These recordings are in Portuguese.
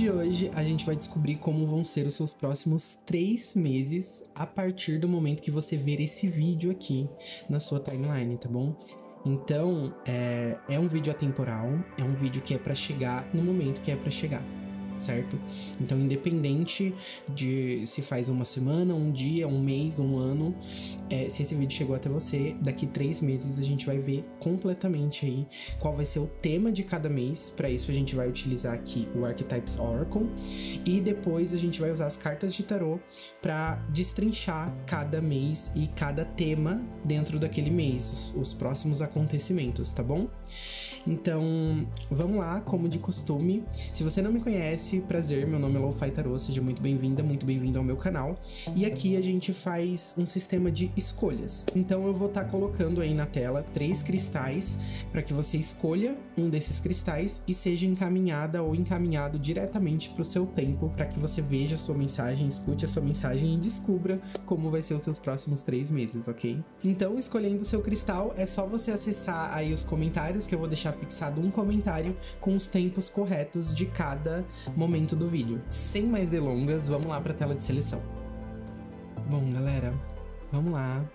de hoje a gente vai descobrir como vão ser os seus próximos 3 meses a partir do momento que você ver esse vídeo aqui na sua timeline, tá bom? Então, é um vídeo atemporal, é um vídeo que é pra chegar no momento que é pra chegar, certo? Então, independente de se faz uma semana, um dia, um mês, um ano, se esse vídeo chegou até você, daqui 3 meses a gente vai ver completamente aí qual vai ser o tema de cada mês. Para isso a gente vai utilizar aqui o Archetypes Oracle e depois a gente vai usar as cartas de tarô para destrinchar cada mês e cada tema dentro daquele mês, os próximos acontecimentos, tá bom? Então, vamos lá, como de costume. Se você não me conhece, prazer, meu nome é Lo-Fi Tarô, seja muito bem-vinda, muito bem-vindo ao meu canal. E aqui a gente faz um sistema de escolhas. Então eu vou estar colocando aí na tela 3 cristais para que você escolha um desses cristais e seja encaminhada ou encaminhado diretamente para o seu tempo, para que você veja a sua mensagem, escute a sua mensagem e descubra como vai ser os seus próximos 3 meses, ok? Então, escolhendo o seu cristal, é só você acessar aí os comentários, que eu vou deixar fixado um comentário com os tempos corretos de cada momento do vídeo. Sem mais delongas, vamos lá para a tela de seleção. Bom, galera, vamos lá.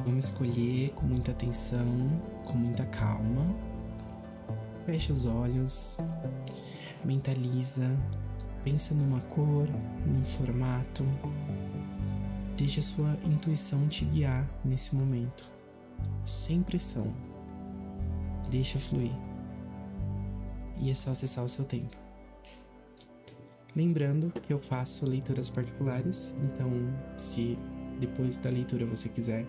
Vamos escolher com muita atenção, com muita calma. Fecha os olhos, mentaliza, pensa numa cor, num formato. Deixa a sua intuição te guiar nesse momento, sem pressão. Deixa fluir. E é só acessar o seu tempo. Lembrando que eu faço leituras particulares, então se depois da leitura você quiser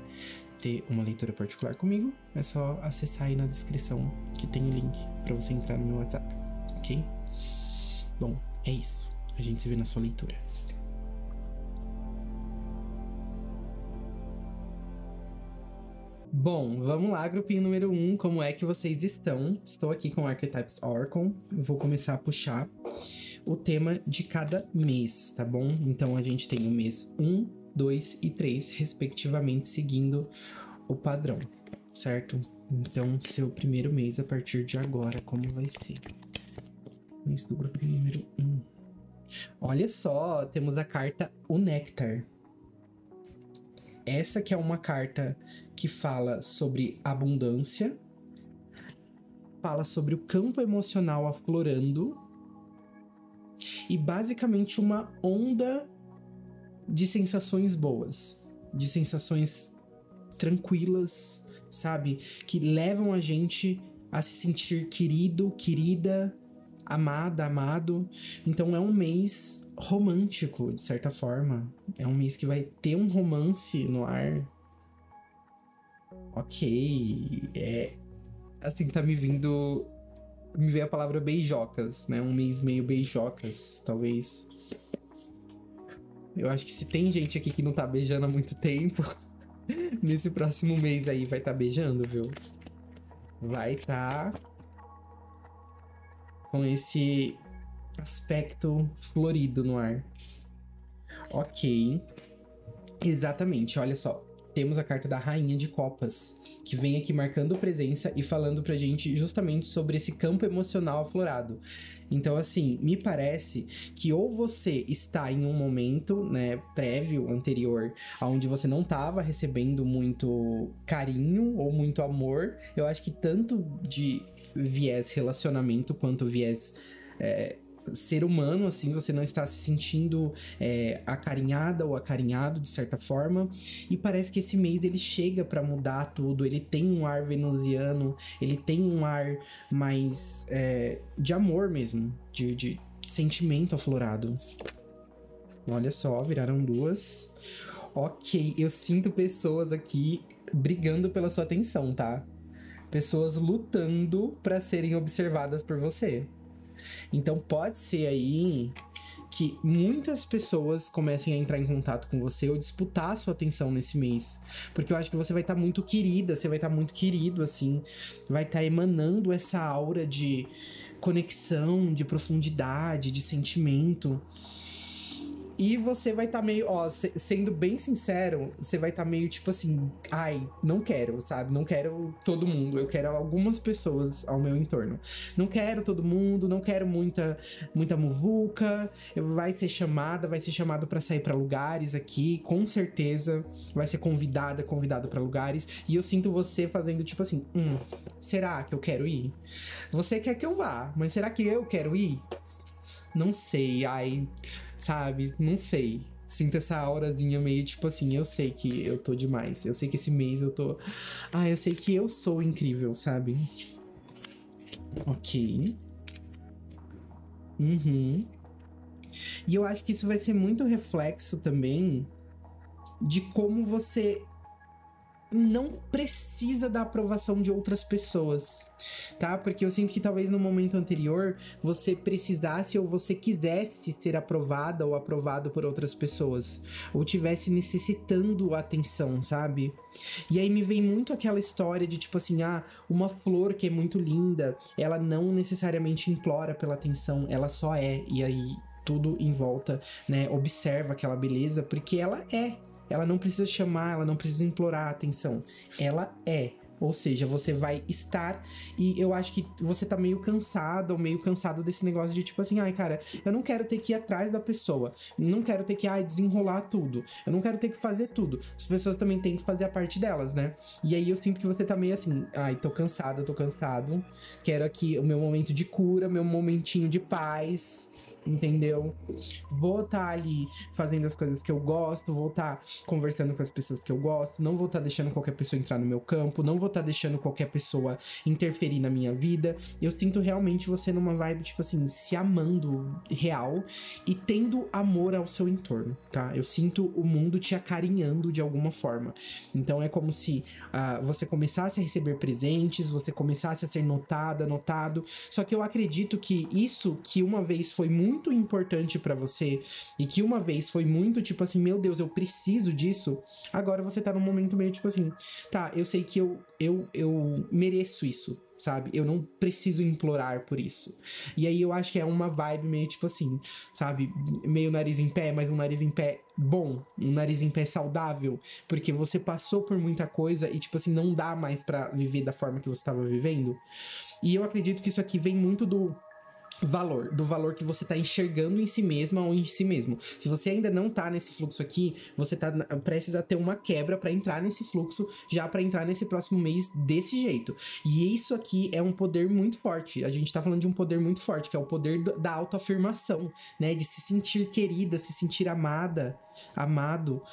ter uma leitura particular comigo, é só acessar aí na descrição que tem o link para você entrar no meu WhatsApp, ok? Bom, é isso. A gente se vê na sua leitura. Bom, vamos lá, grupinho número 1, como é que vocês estão? Estou aqui com o Archetypes Oracle, vou começar a puxar o tema de cada mês, tá bom? Então a gente tem o mês 1, 2 e 3, respectivamente, seguindo o padrão, certo? Então, seu primeiro mês a partir de agora, como vai ser? Mês do grupo número 1. Olha só, temos a carta O Néctar. Essa que é uma carta que fala sobre abundância, fala sobre o campo emocional aflorando e basicamente uma onda de sensações boas, de sensações tranquilas, sabe? Que levam a gente a se sentir querido, querida, amada, amado. Então é um mês romântico, de certa forma. É um mês que vai ter um romance no ar. Ok, assim, tá me vindo... Me veio a palavra beijocas, né? Um mês meio beijocas, talvez. Eu acho que se tem gente aqui que não tá beijando há muito tempo, nesse próximo mês aí vai tá beijando, viu? Vai tá com esse aspecto florido no ar. Ok. Exatamente, olha só. Temos a carta da Rainha de Copas, que vem aqui marcando presença e falando pra gente justamente sobre esse campo emocional aflorado. Então, assim, me parece que ou você está em um momento, né, prévio, anterior, onde você não estava recebendo muito carinho ou muito amor. Eu acho que tanto de viés relacionamento quanto viés ser humano, assim, você não está se sentindo acarinhada ou acarinhado de certa forma, e parece que esse mês ele chega para mudar tudo. Ele tem um ar venusiano, ele tem um ar mais de amor mesmo, de sentimento aflorado. Olha só, viraram 2. Ok, eu sinto pessoas aqui brigando pela sua atenção, tá? Pessoas lutando para serem observadas por você. Então pode ser aí que muitas pessoas comecem a entrar em contato com você ou disputar a sua atenção nesse mês. Porque eu acho que você vai estar muito querida, você vai estar muito querido, assim. Vai estar emanando essa aura de conexão, de profundidade, de sentimento. E você vai estar meio, ó, sendo bem sincero, você vai estar meio tipo assim, ai, não quero, sabe? Não quero todo mundo, eu quero algumas pessoas ao meu entorno. Não quero todo mundo, não quero muita muvuca. Vai ser chamado pra sair pra lugares aqui, com certeza. Vai ser convidado pra lugares. E eu sinto você fazendo tipo assim, será que eu quero ir? Você quer que eu vá, mas será que eu quero ir? Não sei, ai, sabe? Não sei. Sinto essa aurazinha meio tipo assim, eu sei que eu tô demais. Eu sei que esse mês eu tô... eu sei que eu sou incrível, sabe? Ok. E eu acho que isso vai ser muito reflexo também de como você não precisa da aprovação de outras pessoas, tá? Porque eu sinto que talvez no momento anterior você precisasse ou você quisesse ser aprovada ou aprovado por outras pessoas, ou tivesse necessitando atenção, sabe? E aí me vem muito aquela história de tipo assim, uma flor que é muito linda, ela não necessariamente implora pela atenção, ela só é, e aí tudo em volta, né, observa aquela beleza, porque ela é. Ela não precisa chamar, ela não precisa implorar a atenção. Ela é. Ou seja, você vai estar... E eu acho que você tá meio cansado, ou meio cansado desse negócio de tipo assim, cara, eu não quero ter que ir atrás da pessoa. Não quero ter que, desenrolar tudo. Eu não quero ter que fazer tudo. As pessoas também têm que fazer a parte delas, né? E aí eu sinto que você tá meio assim, tô cansado. Quero aqui o meu momento de cura, meu momentinho de paz... Entendeu? Vou estar ali fazendo as coisas que eu gosto, vou estar conversando com as pessoas que eu gosto, não vou estar deixando qualquer pessoa entrar no meu campo, não vou estar deixando qualquer pessoa interferir na minha vida. Eu sinto realmente você numa vibe, tipo assim, se amando real e tendo amor ao seu entorno, tá? Eu sinto o mundo te acarinhando de alguma forma. Então é como se você começasse a receber presentes, você começasse a ser notado. Só que eu acredito que isso que uma vez foi muito importante pra você e que uma vez foi muito tipo assim, meu Deus, eu preciso disso, agora você tá num momento meio tipo assim, tá, eu sei que eu mereço isso, sabe? Eu não preciso implorar por isso. E aí eu acho que é uma vibe meio tipo assim, sabe? Meio nariz em pé, mas um nariz em pé bom, um nariz em pé saudável, porque você passou por muita coisa e tipo assim, não dá mais pra viver da forma que você tava vivendo. E eu acredito que isso aqui vem muito do valor que você tá enxergando em si mesma ou em si mesmo. Se você ainda não tá nesse fluxo aqui, você tá prestes a ter uma quebra pra entrar nesse fluxo, já pra entrar nesse próximo mês desse jeito. E isso aqui é um poder muito forte. A gente tá falando de um poder muito forte, que é o poder da autoafirmação, né? De se sentir querida, se sentir amada, amado.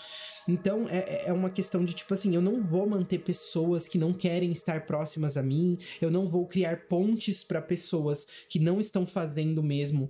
Então, é uma questão de, tipo assim, eu não vou manter pessoas que não querem estar próximas a mim, eu não vou criar pontes pra pessoas que não estão fazendo mesmo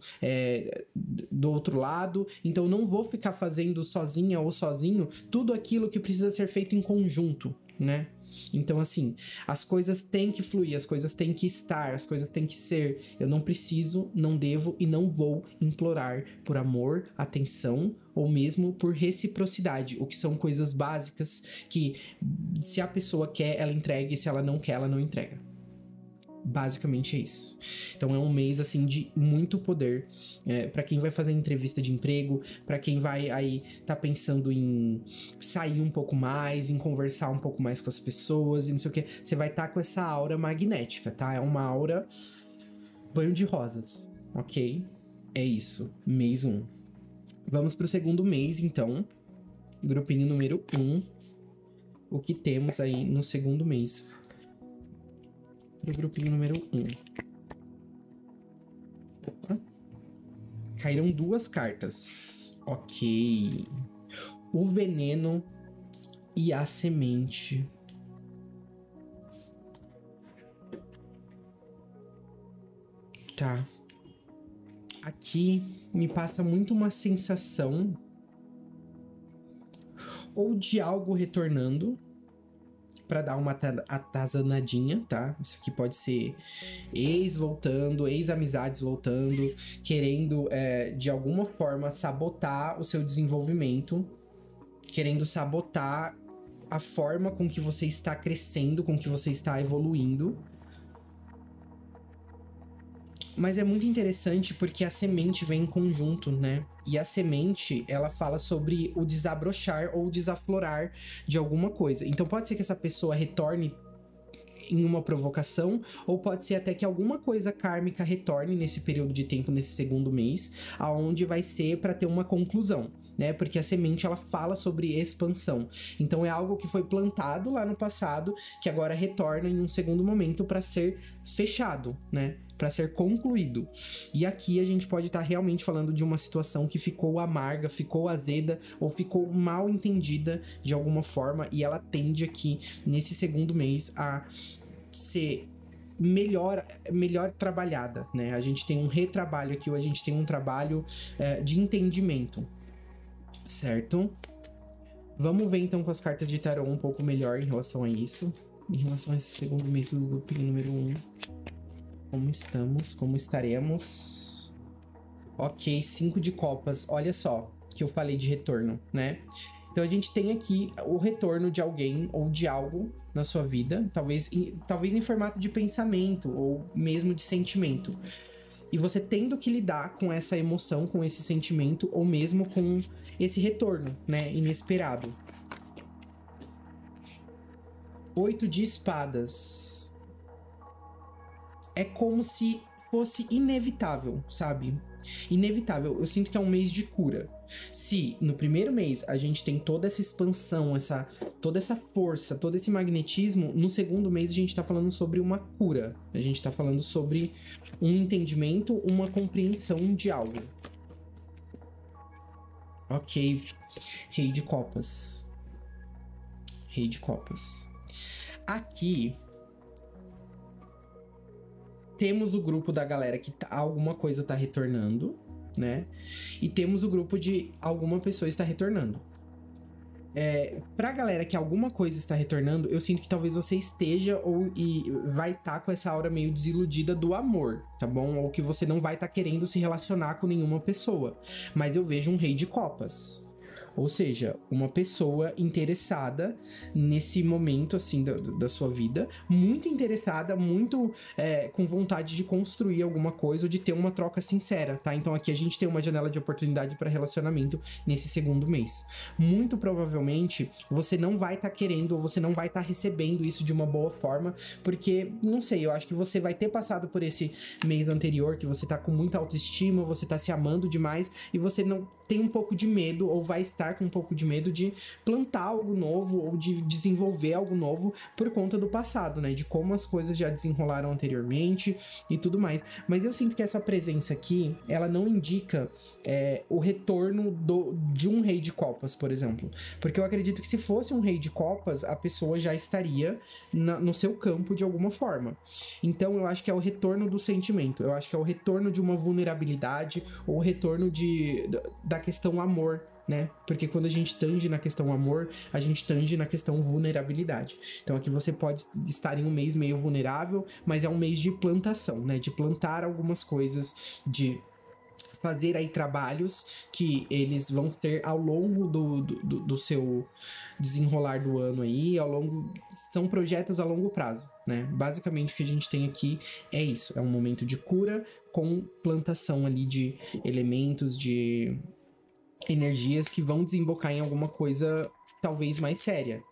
do outro lado, então eu não vou ficar fazendo sozinha ou sozinho tudo aquilo que precisa ser feito em conjunto, né? Então, assim, as coisas têm que fluir, as coisas têm que estar, as coisas têm que ser. Eu não preciso, não devo e não vou implorar por amor, atenção ou mesmo por reciprocidade, o que são coisas básicas que, se a pessoa quer, ela entrega, e se ela não quer, ela não entrega. Basicamente é isso. Então é um mês assim de muito poder para quem vai fazer entrevista de emprego, para quem vai aí tá pensando em sair um pouco mais, em conversar um pouco mais com as pessoas e não sei o que. Você vai estar com essa aura magnética, tá? É uma aura banho de rosas, ok? É isso, mês 1. Vamos pro segundo mês então, grupinho número 1. O que temos aí no segundo mês? Do grupinho número 1. Opa. Caíram 2 cartas. Ok. O veneno e a semente. Tá. Aqui me passa muito uma sensação ou de algo retornando pra dar uma atazanadinha, tá? Isso aqui pode ser ex voltando, ex-amizades voltando, querendo de alguma forma sabotar o seu desenvolvimento, querendo sabotar a forma com que você está crescendo, com que você está evoluindo. Mas é muito interessante porque a semente vem em conjunto, né? E a semente, ela fala sobre o desabrochar ou desaflorar de alguma coisa. Então pode ser que essa pessoa retorne em uma provocação, ou pode ser até que alguma coisa kármica retorne nesse período de tempo, nesse segundo mês, aonde vai ser para ter uma conclusão, né? Porque a semente, ela fala sobre expansão. Então é algo que foi plantado lá no passado, que agora retorna em um segundo momento para ser fechado, né? Para ser concluído. E aqui a gente pode estar realmente falando de uma situação que ficou amarga, ficou azeda ou ficou mal entendida de alguma forma, e ela tende aqui nesse segundo mês a ser melhor trabalhada, né? A gente tem um retrabalho aqui, ou a gente tem um trabalho de entendimento, certo? Vamos ver então com as cartas de tarô um pouco melhor em relação a isso, em relação a esse segundo mês do grupinho número 1. Como estamos? Como estaremos? Ok, 5 de copas. Olha só que eu falei de retorno, né? Então a gente tem aqui o retorno de alguém ou de algo na sua vida, talvez em formato de pensamento ou mesmo de sentimento. E você tendo que lidar com essa emoção, com esse sentimento, ou mesmo com esse retorno, né? Inesperado. 8 de espadas. É como se fosse inevitável, sabe? Inevitável. Eu sinto que é um mês de cura. Se no primeiro mês a gente tem toda essa expansão, toda essa força, todo esse magnetismo, no segundo mês a gente tá falando sobre uma cura. A gente tá falando sobre um entendimento, uma compreensão de algo. Ok. Rei de copas. Rei de copas. Aqui temos o grupo da galera que alguma coisa tá retornando, né? E temos o grupo de alguma pessoa está retornando. Pra galera que alguma coisa está retornando, eu sinto que talvez você esteja e vai estar com essa aura meio desiludida do amor, tá bom? Ou que você não vai estar querendo se relacionar com nenhuma pessoa. Mas eu vejo um rei de copas. Ou seja, uma pessoa interessada nesse momento, assim, da sua vida. Muito interessada, muito com vontade de construir alguma coisa ou de ter uma troca sincera, tá? Então aqui a gente tem uma janela de oportunidade para relacionamento nesse segundo mês. Muito provavelmente, você não vai estar querendo ou você não vai estar recebendo isso de uma boa forma, porque, não sei, eu acho que você vai ter passado por esse mês anterior, que você tá com muita autoestima, você tá se amando demais e você não tem um pouco de medo, ou vai estar com um pouco de medo de plantar algo novo, ou de desenvolver algo novo por conta do passado, né? De como as coisas já desenrolaram anteriormente e tudo mais. Mas eu sinto que essa presença aqui, ela não indica o retorno de um rei de copas, por exemplo. Porque eu acredito que se fosse um rei de copas, a pessoa já estaria no seu campo de alguma forma. Então eu acho que é o retorno do sentimento. Eu acho que é o retorno de uma vulnerabilidade, ou o retorno da questão amor, né? Porque quando a gente tange na questão amor, a gente tange na questão vulnerabilidade. Então aqui você pode estar em um mês meio vulnerável, mas é um mês de plantação, né? De plantar algumas coisas, de fazer aí trabalhos que eles vão ter ao longo do seu desenrolar do ano aí, são projetos a longo prazo, né? Basicamente o que a gente tem aqui é isso, é um momento de cura com plantação ali de elementos, de energias que vão desembocar em alguma coisa talvez mais séria.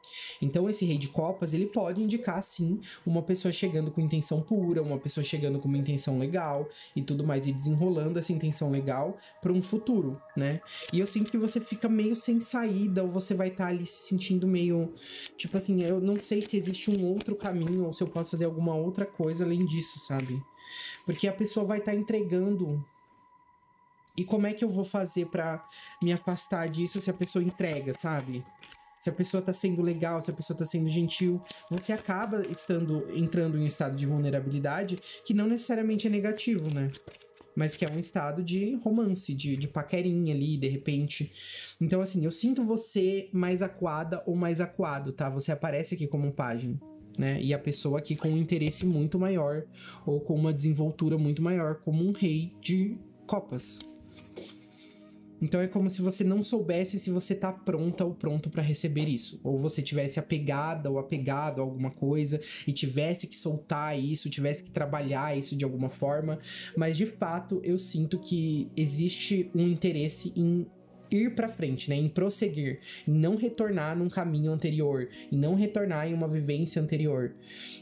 Então esse rei de copas, ele pode indicar sim uma pessoa chegando com intenção pura, uma pessoa chegando com uma intenção legal e tudo mais, e desenrolando essa intenção legal para um futuro, né? E eu sinto que você fica meio sem saída, ou você vai estar ali se sentindo meio, tipo assim, eu não sei se existe um outro caminho, ou se eu posso fazer alguma outra coisa além disso, sabe? Porque a pessoa vai estar entregando. E como é que eu vou fazer pra me afastar disso se a pessoa entrega, sabe? Se a pessoa tá sendo legal, se a pessoa tá sendo gentil, você acaba entrando em um estado de vulnerabilidade que não necessariamente é negativo, né? Mas que é um estado de romance, de paquerinha ali, de repente. Então, assim, eu sinto você mais acuada ou mais acuado, tá? Você aparece aqui como um pajem, né? E a pessoa aqui com um interesse muito maior, ou com uma desenvoltura muito maior, como um rei de copas. Então é como se você não soubesse se você tá pronta ou pronto pra receber isso. Ou você tivesse apegada ou apegado a alguma coisa e tivesse que soltar isso, tivesse que trabalhar isso de alguma forma. Mas de fato, eu sinto que existe um interesse em ir pra frente, né? Em prosseguir, em não retornar num caminho anterior, em não retornar em uma vivência anterior.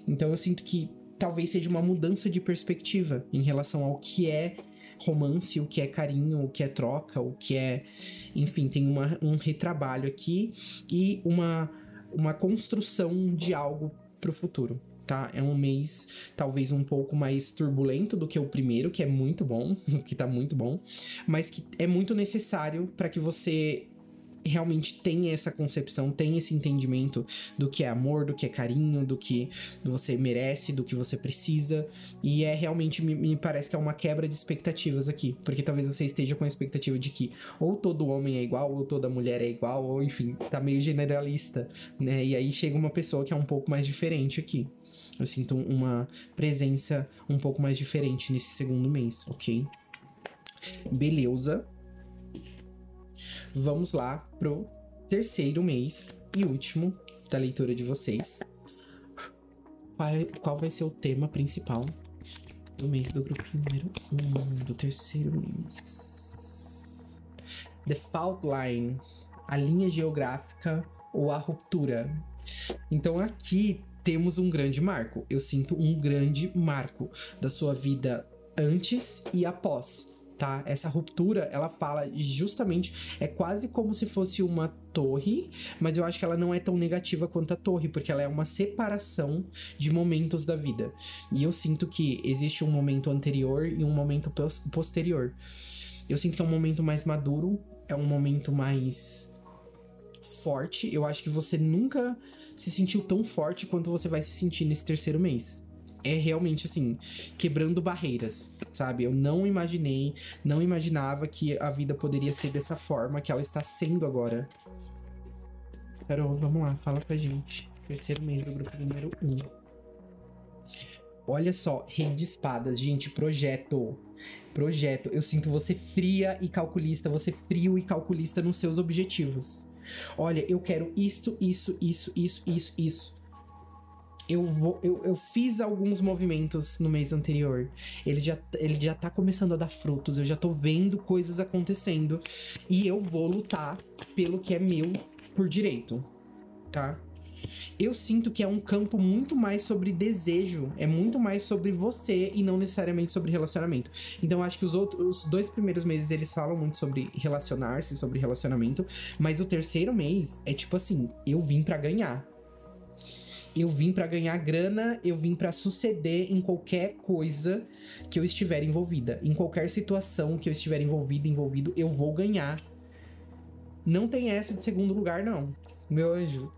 Então eu sinto que talvez seja uma mudança de perspectiva em relação ao que é romance, o que é carinho, o que é troca, o que é... Enfim, tem um retrabalho aqui e uma construção de algo pro futuro, tá? É um mês talvez um pouco mais turbulento do que o primeiro, que é muito bom, que tá muito bom, mas que é muito necessário para que você realmente tenha essa concepção, tenha esse entendimento do que é amor, do que é carinho, do que você merece, do que você precisa. E é realmente, me parece que é uma quebra de expectativas aqui, porque talvez você esteja com a expectativa de que ou todo homem é igual, ou toda mulher é igual, ou enfim, tá meio generalista, né? E aí chega uma pessoa que é um pouco mais diferente aqui. Eu sinto uma presença um pouco mais diferente nesse segundo mês, ok? Beleza. Vamos lá pro terceiro mês e último da leitura de vocês. Qual vai ser o tema principal do mês do grupo número 1, do terceiro mês? The Fault Line, a linha geográfica ou a ruptura. Então aqui temos um grande marco. Eu sinto um grande marco da sua vida antes e após. Tá? Essa ruptura, ela fala justamente, é quase como se fosse uma torre, mas eu acho que ela não é tão negativa quanto a torre, porque ela é uma separação de momentos da vida. E eu sinto que existe um momento anterior e um momento posterior. Eu sinto que é um momento mais maduro, é um momento mais forte. Eu acho que você nunca se sentiu tão forte quanto você vai se sentir nesse terceiro mês. É realmente assim, quebrando barreiras, sabe? Eu não imaginava que a vida poderia ser dessa forma que ela está sendo agora. Carol, vamos lá, fala pra gente. Terceiro mês do grupo número 1. Olha só, Rei de Espadas, gente, projeto. Eu sinto você fria e calculista, você frio e calculista nos seus objetivos. Olha, eu quero isso. Eu fiz alguns movimentos no mês anterior. Ele já tá começando a dar frutos. Eu já tô vendo coisas acontecendo. E eu vou lutar pelo que é meu por direito, tá? Eu sinto que é um campo muito mais sobre desejo. É muito mais sobre você e não necessariamente sobre relacionamento. Então eu acho que os 2 primeiros meses eles falam muito sobre relacionar-se, sobre relacionamento. Mas o terceiro mês é tipo assim, eu vim pra ganhar. Eu vim pra ganhar grana, eu vim pra suceder em qualquer coisa que eu estiver envolvida. Em qualquer situação que eu estiver envolvido, eu vou ganhar. Não tem essa de segundo lugar, não. Meu anjo,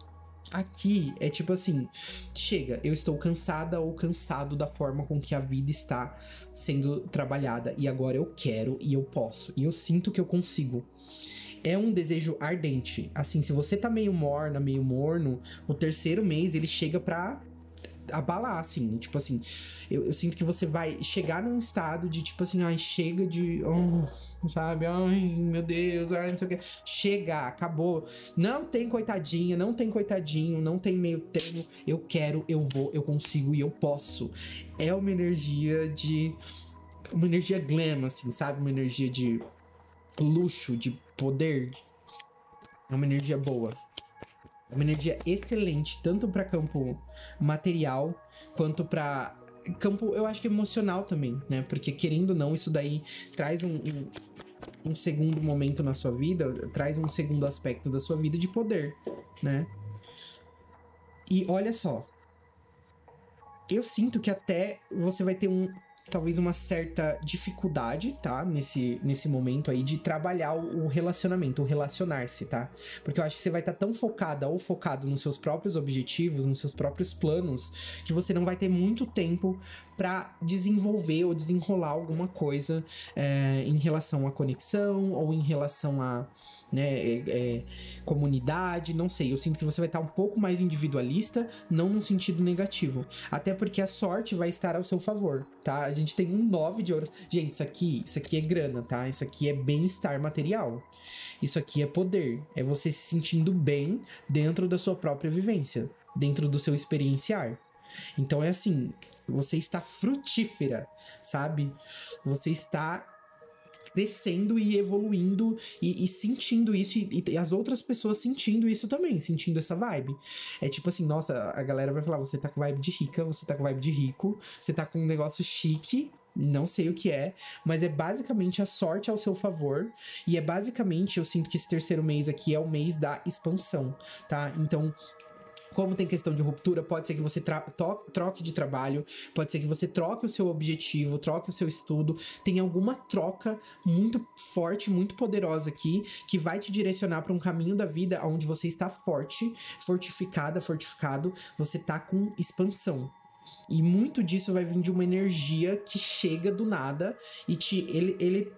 aqui é tipo assim, chega, eu estou cansada ou cansado da forma com que a vida está sendo trabalhada. E agora eu quero e eu posso. E eu sinto que eu consigo. É um desejo ardente. Assim, se você tá meio morna, meio morno, o terceiro mês ele chega pra abalar, assim. Tipo assim, eu sinto que você vai chegar num estado de tipo assim, ai, chega de... Oh, sabe? Ai, meu Deus, ai, não sei o que. Chega, acabou. Não tem coitadinha, não tem coitadinho, não tem meio termo. Eu quero, eu vou, eu consigo e eu posso. É uma energia de... Uma energia glam, assim, sabe? Uma energia de luxo, de poder. É uma energia boa. É uma energia excelente, tanto para campo material quanto para campo, eu acho que emocional também, né? Porque querendo ou não, isso daí traz um segundo momento na sua vida, traz um segundo aspecto da sua vida de poder, né? E olha só, eu sinto que até você vai ter talvez uma certa dificuldade, tá? Nesse momento aí de trabalhar o relacionamento, o relacionar-se, tá? Porque eu acho que você vai estar tão focada ou focado nos seus próprios objetivos, nos seus próprios planos, que você não vai ter muito tempo pra desenvolver ou desenrolar alguma coisa em relação à conexão ou em relação à comunidade, não sei. Eu sinto que você vai estar um pouco mais individualista, não no sentido negativo. Até porque a sorte vai estar ao seu favor. tá? A gente tem um 9 de ouro. Gente, isso aqui é grana, tá? Isso aqui é bem-estar material. Isso aqui é poder. É você se sentindo bem dentro da sua própria vivência, dentro do seu experienciar. Então é assim, você está frutífera, sabe? Você está crescendo e evoluindo e sentindo isso, e as outras pessoas sentindo isso também, sentindo essa vibe. É tipo assim, nossa, a galera vai falar, você tá com vibe de rica, você tá com vibe de rico, você tá com um negócio chique, não sei o que é, mas é basicamente a sorte ao seu favor, e é basicamente, eu sinto que esse terceiro mês aqui é o mês da expansão, tá? Então, como tem questão de ruptura, pode ser que você troque de trabalho, pode ser que você troque o seu objetivo, troque o seu estudo, tem alguma troca muito forte, muito poderosa aqui, que vai te direcionar para um caminho da vida onde você está forte, fortificado, você tá com expansão. E muito disso vai vir de uma energia que chega do nada e ele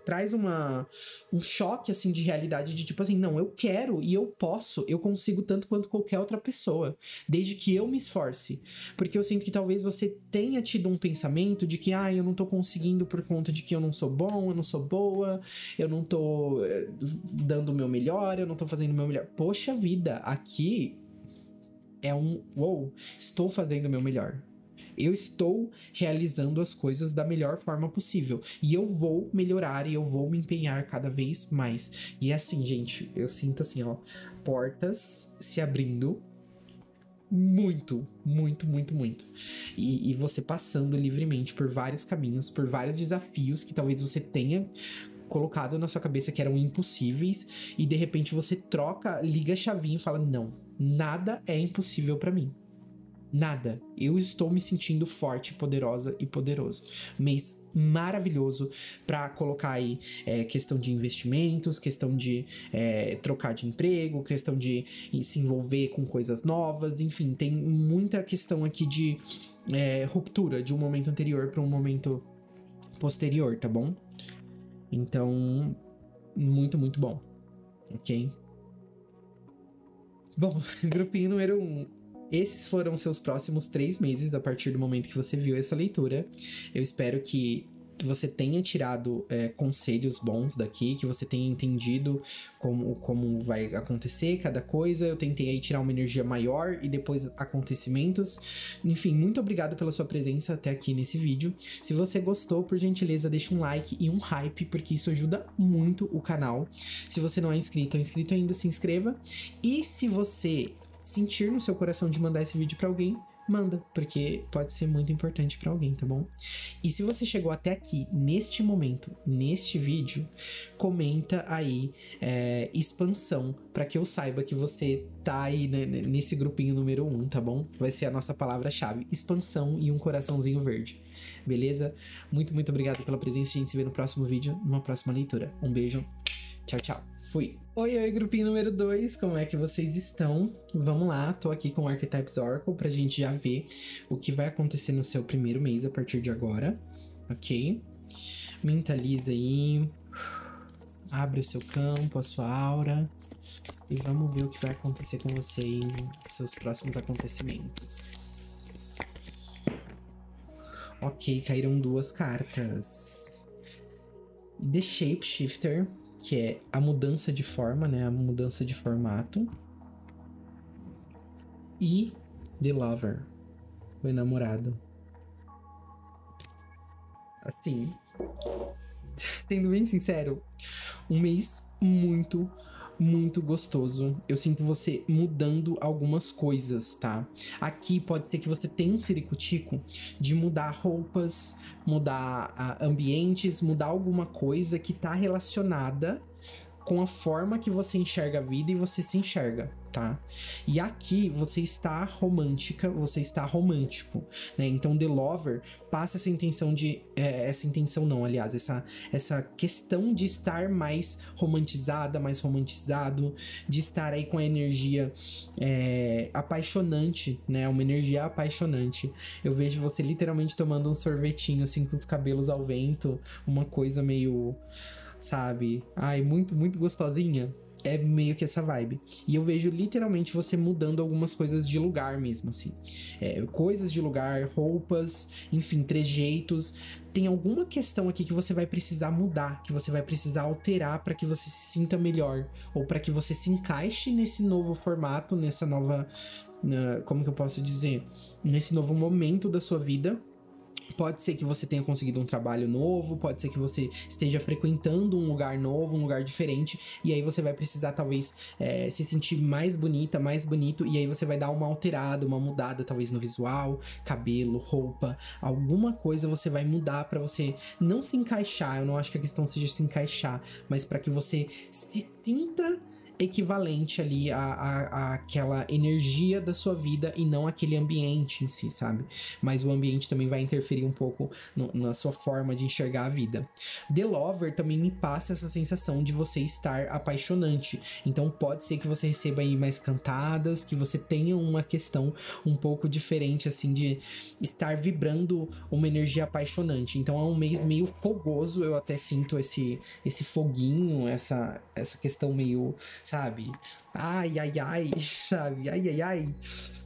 traz um choque, assim, de realidade, de tipo assim, não, eu quero e eu posso, eu consigo tanto quanto qualquer outra pessoa, desde que eu me esforce. Porque eu sinto que talvez você tenha tido um pensamento de que, eu não tô conseguindo por conta de que eu não sou bom, eu não sou boa, eu não tô dando o meu melhor, eu não tô fazendo o meu melhor. Poxa vida, aqui é estou fazendo o meu melhor. Eu estou realizando as coisas da melhor forma possível. E eu vou melhorar e eu vou me empenhar cada vez mais. E é assim, gente, eu sinto assim, ó, portas se abrindo muito. E você passando livremente por vários caminhos, por vários desafios que talvez você tenha colocado na sua cabeça que eram impossíveis. E de repente você liga a chavinha e fala, não, nada é impossível pra mim. Nada. Eu estou me sentindo forte, poderosa e poderoso. Mês maravilhoso para colocar aí questão de investimentos, questão de trocar de emprego, questão de se envolver com coisas novas, enfim, tem muita questão aqui de ruptura de um momento anterior para um momento posterior, tá bom? Então, muito bom, ok? Bom, grupinho número 1. Esses foram seus próximos 3 meses a partir do momento que você viu essa leitura. Eu espero que você tenha tirado conselhos bons daqui, que você tenha entendido como vai acontecer cada coisa. Eu tentei aí tirar uma energia maior e depois acontecimentos. Enfim, muito obrigado pela sua presença até aqui nesse vídeo. Se você gostou, por gentileza, deixa um like e um hype, porque isso ajuda muito o canal. Se você não é inscrito ou inscrito ainda, se inscreva. E se você sentir no seu coração de mandar esse vídeo pra alguém, manda, porque pode ser muito importante pra alguém, tá bom? E se você chegou até aqui, neste momento, neste vídeo, comenta aí expansão, pra que eu saiba que você tá aí nesse grupinho número 1, tá bom? Vai ser a nossa palavra-chave, expansão e um coraçãozinho verde, beleza? Muito obrigado pela presença, a gente se vê no próximo vídeo, numa próxima leitura. Um beijo, tchau, fui! Oi, grupinho número 2, como é que vocês estão? Vamos lá, tô aqui com o Archetypes Oracle pra gente já ver o que vai acontecer no seu primeiro mês a partir de agora, ok? Mentaliza aí, abre o seu campo, a sua aura e vamos ver o que vai acontecer com você aí nos seus próximos acontecimentos. Ok, caíram 2 cartas. The Shapeshifter, que é a mudança de forma, né? A mudança de formato. E The Lover, o enamorado. Assim, sendo bem sincero, um mês muito gostoso. Eu sinto você mudando algumas coisas, tá? Aqui pode ser que você tenha um ciricutico de mudar roupas, mudar ambientes, mudar alguma coisa que tá relacionada com a forma que você enxerga a vida e você se enxerga, tá? E aqui você está romântica, você está romântico, né? Então The Lover passa essa intenção de... essa intenção não, aliás, essa questão de estar mais romantizada, mais romantizado, de estar aí com a energia apaixonante, né? Uma energia apaixonante. Eu vejo você literalmente tomando um sorvetinho, assim, com os cabelos ao vento, uma coisa meio... sabe? Ai, muito gostosinha. É meio que essa vibe. E eu vejo literalmente você mudando algumas coisas de lugar mesmo, assim. Coisas de lugar, roupas, enfim, trejeitos. Tem alguma questão aqui que você vai precisar mudar, que você vai precisar alterar para que você se sinta melhor. Ou para que você se encaixe nesse novo formato, nessa nova... como que eu posso dizer? Nesse novo momento da sua vida. Pode ser que você tenha conseguido um trabalho novo, pode ser que você esteja frequentando um lugar novo, um lugar diferente, e aí você vai precisar talvez se sentir mais bonita, mais bonito, e aí você vai dar uma alterada, uma mudada talvez no visual, cabelo, roupa, alguma coisa você vai mudar pra você não se encaixar. Eu não acho que a questão seja se encaixar, mas pra que você se sinta equivalente ali à aquela energia da sua vida e não aquele ambiente em si, sabe? Mas o ambiente também vai interferir um pouco na sua forma de enxergar a vida. The Lover também me passa essa sensação de você estar apaixonante. Então pode ser que você receba aí mais cantadas, que você tenha uma questão um pouco diferente, assim, de estar vibrando uma energia apaixonante. Então é um mês meio fogoso, eu até sinto esse foguinho, essa questão meio... sabe? Ai, ai, ai, sabe? Ai, ai, ai.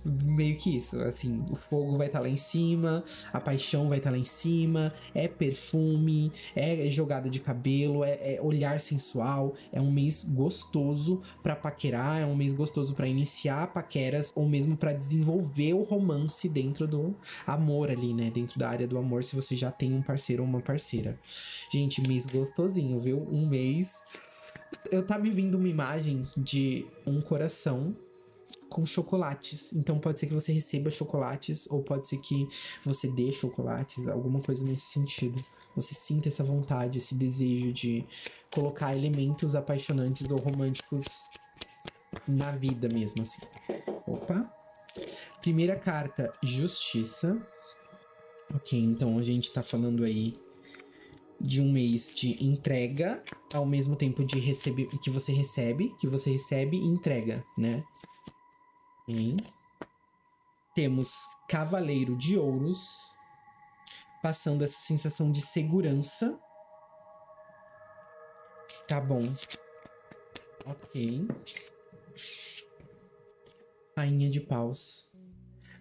Meio que isso, assim, o fogo vai estar lá em cima, a paixão vai estar lá em cima, é perfume, é jogada de cabelo, é olhar sensual, é um mês gostoso pra paquerar, é um mês gostoso pra iniciar paqueras ou mesmo pra desenvolver o romance dentro do amor ali, né? Dentro da área do amor, se você já tem um parceiro ou uma parceira. Gente, mês gostosinho, viu? Um mês... tá me vindo uma imagem de um coração com chocolates. Então pode ser que você receba chocolates, ou pode ser que você dê chocolates, alguma coisa nesse sentido. Você sinta essa vontade, esse desejo de colocar elementos apaixonantes ou românticos na vida mesmo, assim. Opa! Primeira carta, Justiça. Ok, então a gente tá falando aí de um mês de entrega, ao mesmo tempo de que você recebe e entrega, né? E temos Cavaleiro de Ouros, passando essa sensação de segurança. Tá bom. Ok. Rainha de Paus.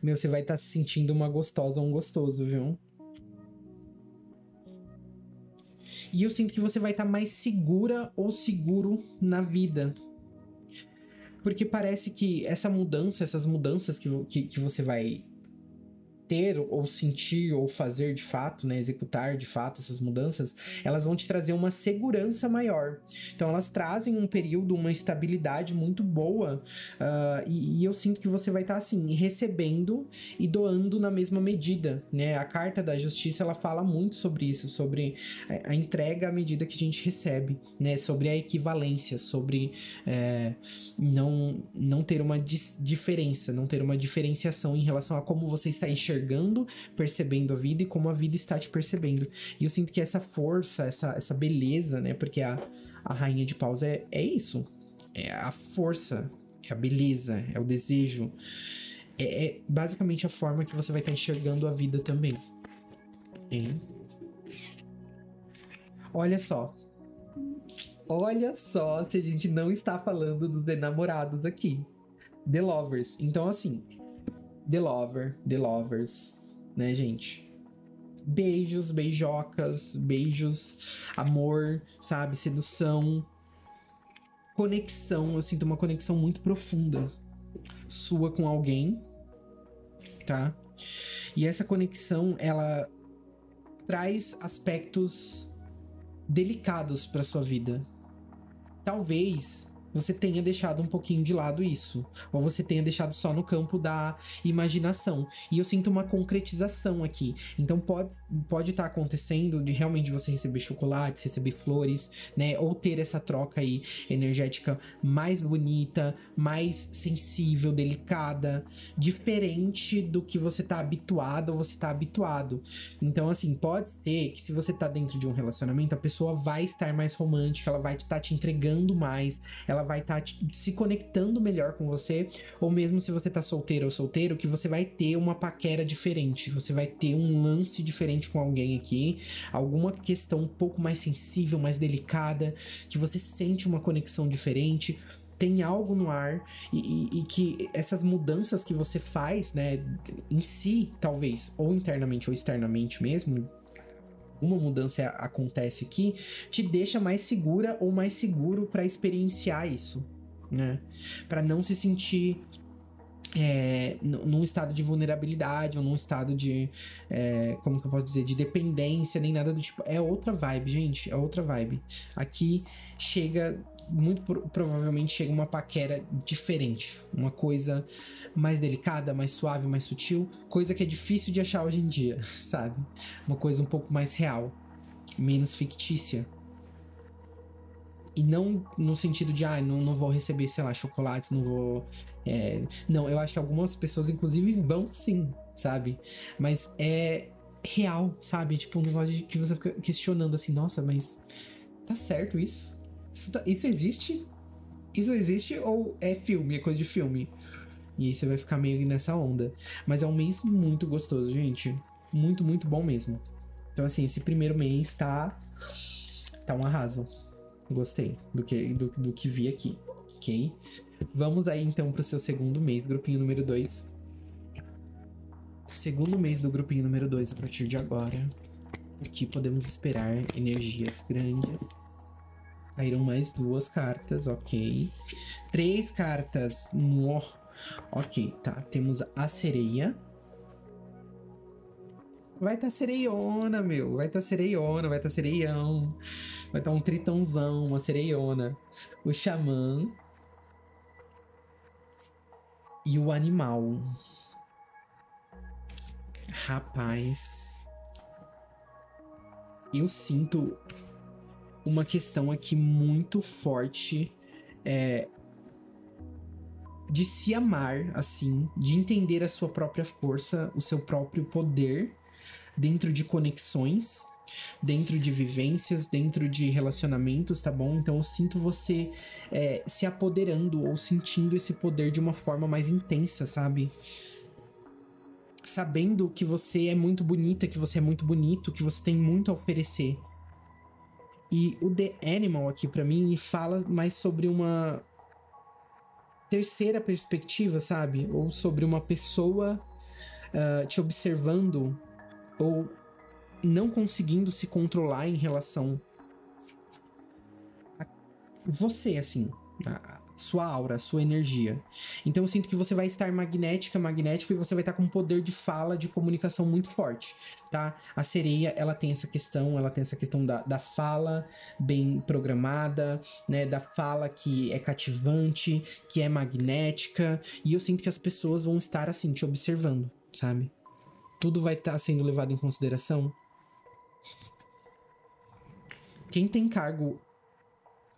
Meu, você vai estar se sentindo uma gostosa ou um gostoso, viu? E eu sinto que você vai estar mais segura ou seguro na vida. Porque parece que essas mudanças que você vai ter ou sentir ou fazer de fato, né, executar de fato essas mudanças, elas vão te trazer uma segurança maior. Então elas trazem um período, uma estabilidade muito boa, e eu sinto que você vai estar assim, recebendo e doando na mesma medida, né? A carta da Justiça, ela fala muito sobre isso, sobre a entrega à medida que a gente recebe, né? Sobre a equivalência, sobre não ter uma diferença, não ter uma diferenciação em relação a como você está enxergando, percebendo a vida e como a vida está te percebendo. E eu sinto que essa força, essa beleza, né? Porque a Rainha de Paus é isso. É a força, é a beleza, é o desejo. É basicamente a forma que você vai estar enxergando a vida também. Hein? Olha só. Olha só se a gente não está falando dos enamorados aqui. The Lovers. Então, assim... The Lover, The Lovers, né, gente? Beijos, beijocas, beijos, amor, sabe? Sedução, conexão. Eu sinto uma conexão muito profunda sua com alguém, tá? E essa conexão, ela traz aspectos delicados pra sua vida. Talvez você tenha deixado um pouquinho de lado isso, ou você tenha deixado só no campo da imaginação. E eu sinto uma concretização aqui. Então pode estar acontecendo de realmente você receber chocolates, receber flores, né? Ou ter essa troca aí energética mais bonita, mais sensível, delicada, diferente do que você tá habituado ou você tá habituado. Então, assim, pode ser que se você tá dentro de um relacionamento, a pessoa vai estar mais romântica, ela vai estar te entregando mais, ela vai estar se conectando melhor com você, ou mesmo se você tá solteiro ou solteiro, que você vai ter uma paquera diferente, você vai ter um lance diferente com alguém aqui, alguma questão um pouco mais sensível, mais delicada, que você sente uma conexão diferente. Tem algo no ar e que essas mudanças que você faz, né, em si, talvez, ou internamente ou externamente mesmo, uma mudança acontece aqui, te deixa mais segura ou mais seguro para experienciar isso, né? Para não se sentir num estado de vulnerabilidade ou num estado de, como que eu posso dizer, de dependência, nem nada do tipo. É outra vibe, gente, é outra vibe. Aqui chega, muito provavelmente chega uma paquera diferente, uma coisa mais delicada, mais suave, mais sutil, coisa que é difícil de achar hoje em dia, sabe? Uma coisa um pouco mais real, menos fictícia. E não no sentido de, não vou receber, sei lá, chocolates, não vou... Não, eu acho que algumas pessoas, inclusive, vão sim, sabe? Mas é real, sabe? Tipo, um negócio de que você fica questionando assim, nossa, mas tá certo isso? Isso existe? Isso existe ou é filme, é coisa de filme? E aí você vai ficar meio nessa onda. Mas é um mês muito gostoso, gente. Muito, muito bom mesmo. Então, assim, esse primeiro mês tá um arraso. Gostei do que vi aqui, ok? Vamos aí então pro seu segundo mês, grupinho número 2. Segundo mês do grupinho número 2 a partir de agora. Aqui podemos esperar energias grandes. Caíram mais 2 cartas, ok. 3 cartas no... Ok, tá. Temos a sereia. Vai tá sereiona, meu. Vai tá sereiona, vai tá sereião. Vai tá um tritãozão, uma sereiona. O xamã. E o animal. Rapaz. Eu sinto uma questão aqui muito forte. De se amar, assim. De entender a sua própria força, o seu próprio poder. Dentro de conexões, dentro de vivências, dentro de relacionamentos, tá bom? Então eu sinto você se apoderando ou sentindo esse poder de uma forma mais intensa, sabe? Sabendo que você é muito bonita, que você é muito bonito, que você tem muito a oferecer. E o The Animal aqui pra mim me fala mais sobre uma terceira perspectiva, sabe? Ou sobre uma pessoa te observando ou não conseguindo se controlar em relação a você, assim, a sua aura, a sua energia. Então eu sinto que você vai estar magnético e você vai estar com um poder de fala, de comunicação muito forte, tá? A sereia, ela tem essa questão da fala bem programada, né? Da fala que é cativante, que é magnética, e eu sinto que as pessoas vão estar, assim, te observando, sabe? Tudo vai estar sendo levado em consideração. Quem tem cargo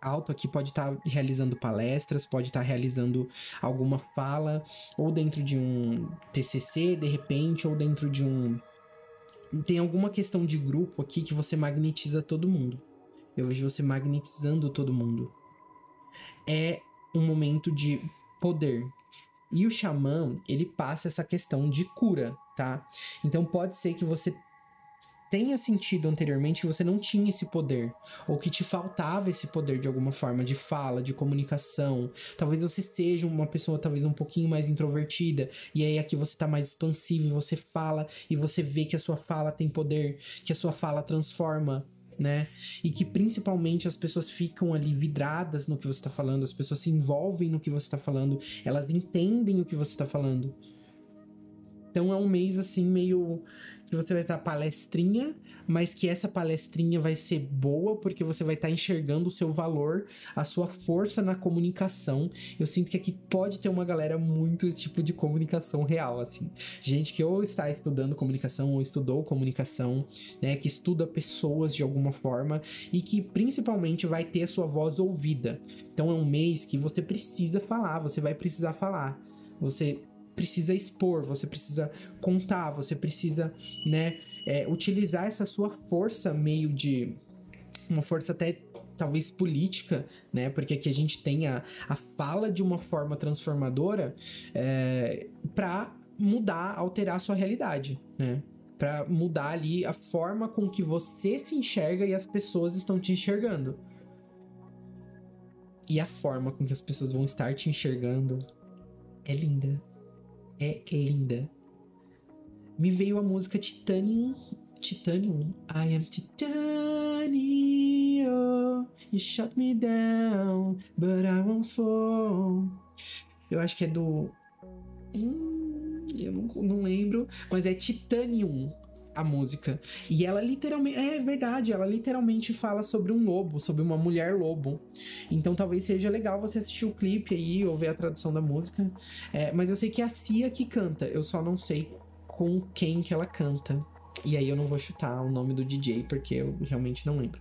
alto aqui pode estar realizando palestras, pode estar realizando alguma fala, ou dentro de um TCC, de repente, ou dentro de um... Tem alguma questão de grupo aqui que você magnetiza todo mundo. Eu vejo você magnetizando todo mundo. É um momento de poder. E o xamã, ele passa essa questão de cura, tá? Então pode ser que você tenha sentido anteriormente que você não tinha esse poder, ou que te faltava esse poder de alguma forma, de fala, de comunicação. Talvez você seja uma pessoa talvez um pouquinho mais introvertida, e aí aqui você tá mais expansivo, e você fala, e você vê que a sua fala tem poder, que a sua fala transforma, né? E que principalmente as pessoas ficam ali vidradas no que você tá falando, as pessoas se envolvem no que você tá falando, elas entendem o que você tá falando. Então é um mês assim meio que você vai estar palestrinha, mas que essa palestrinha vai ser boa porque você vai estar enxergando o seu valor, a sua força na comunicação. Eu sinto que aqui pode ter uma galera muito tipo de comunicação real, assim. Gente que ou está estudando comunicação ou estudou comunicação, né? Que estuda pessoas de alguma forma e que principalmente vai ter a sua voz ouvida. Então é um mês que você precisa falar, você vai precisar falar. Você precisa expor, você precisa contar, você precisa, né, utilizar essa sua força meio de... Uma força até talvez política, né? Porque aqui a gente tem a fala de uma forma transformadora para mudar, alterar a sua realidade, né? Para mudar ali a forma com que você se enxerga e as pessoas estão te enxergando. E a forma com que as pessoas vão estar te enxergando é linda. É linda. Me veio a música Titanium. I am titanium. You shut me down, but I won't fall. Eu acho que é do... eu não lembro. Mas é Titanium a música. E ela literalmente... É verdade, ela literalmente fala sobre um lobo, sobre uma mulher lobo. Então talvez seja legal você assistir o clipe aí ou ver a tradução da música. Mas eu sei que é a Cia que canta. Eu só não sei com quem que ela canta. E aí eu não vou chutar o nome do DJ, porque eu realmente não lembro.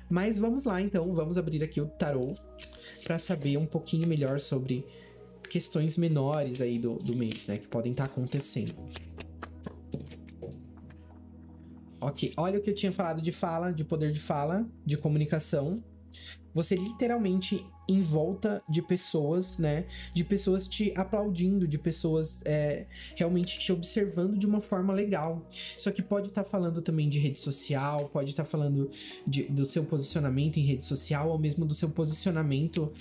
Mas vamos lá, então. Vamos abrir aqui o tarô para saber um pouquinho melhor sobre questões menores aí do mês, né? Que podem estar acontecendo. Ok, olha o que eu tinha falado de fala, de poder de fala, de comunicação. Você literalmente em volta de pessoas, né? De pessoas te aplaudindo, de pessoas realmente te observando de uma forma legal. Isso aqui pode estar falando também de rede social, pode estar falando do seu posicionamento em rede social, ou mesmo do seu posicionamento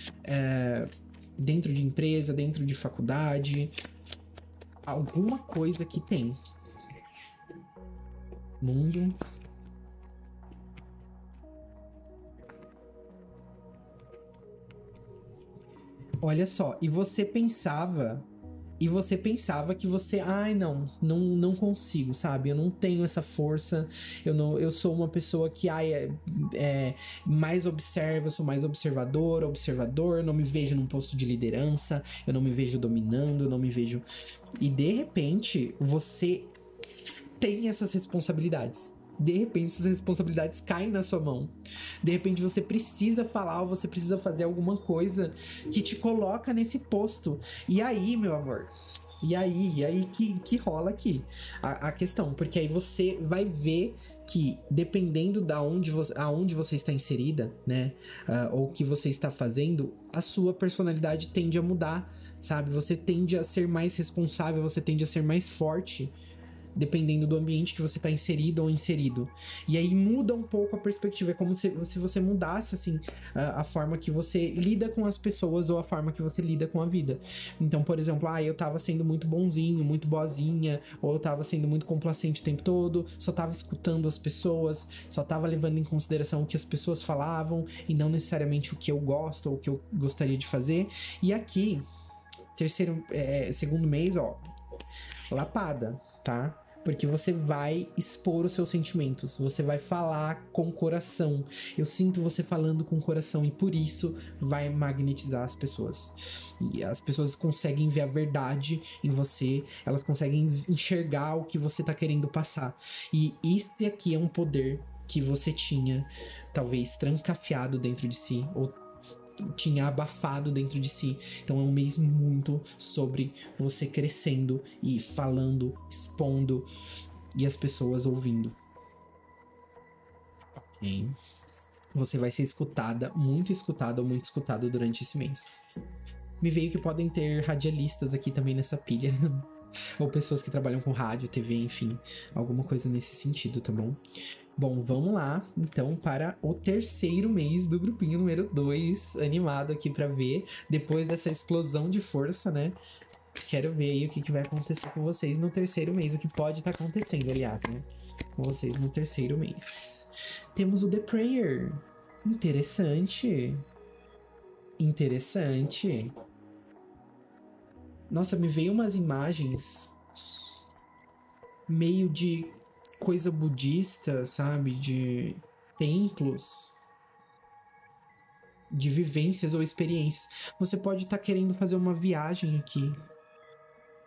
dentro de empresa, dentro de faculdade. Alguma coisa que tem. Mundo. Olha só, e você pensava que você, não consigo, sabe? Eu não tenho essa força, eu sou uma pessoa que mais observa, eu sou mais observador, eu não me vejo num posto de liderança, eu não me vejo dominando, eu não me vejo... E de repente, você tem essas responsabilidades. De repente, essas responsabilidades caem na sua mão. De repente, você precisa falar ou você precisa fazer alguma coisa que te coloca nesse posto. E aí, meu amor... E aí que rola aqui a questão. Porque aí você vai ver que, dependendo aonde você está inserida, né? Ou o que você está fazendo, a sua personalidade tende a mudar, sabe? Você tende a ser mais responsável, você tende a ser mais forte, dependendo do ambiente que você está inserido ou inserido. E aí muda um pouco a perspectiva. É como se você mudasse, assim, a forma que você lida com as pessoas ou a forma que você lida com a vida. Então, por exemplo, eu tava sendo muito bonzinho, muito boazinha, ou eu tava sendo muito complacente o tempo todo, só tava escutando as pessoas, só tava levando em consideração o que as pessoas falavam e não necessariamente o que eu gosto ou o que eu gostaria de fazer. E aqui, segundo mês, lapada, tá? Porque você vai expor os seus sentimentos, você vai falar com o coração. Eu sinto você falando com o coração e por isso vai magnetizar as pessoas. E as pessoas conseguem ver a verdade em você, elas conseguem enxergar o que você tá querendo passar. E esse aqui é um poder que você tinha, talvez, trancafiado dentro de si, ou tinha abafado dentro de si. Então é um mês muito sobre você crescendo e falando, expondo e as pessoas ouvindo. Ok. Você vai ser escutada, muito escutada ou muito escutado durante esse mês. Me veio que podem ter radialistas aqui também nessa pilha. Ou pessoas que trabalham com rádio, TV, enfim. Alguma coisa nesse sentido, tá bom? Bom, vamos lá, então, para o terceiro mês do grupinho número 2, animado aqui pra ver, depois dessa explosão de força, né? Quero ver aí o que vai acontecer com vocês no terceiro mês, o que pode estar acontecendo, aliás, né? Com vocês no terceiro mês. Temos o The Prayer. Interessante. Nossa, me veio umas imagens meio de coisa budista, sabe? De templos, de vivências ou experiências. Você pode estar querendo fazer uma viagem aqui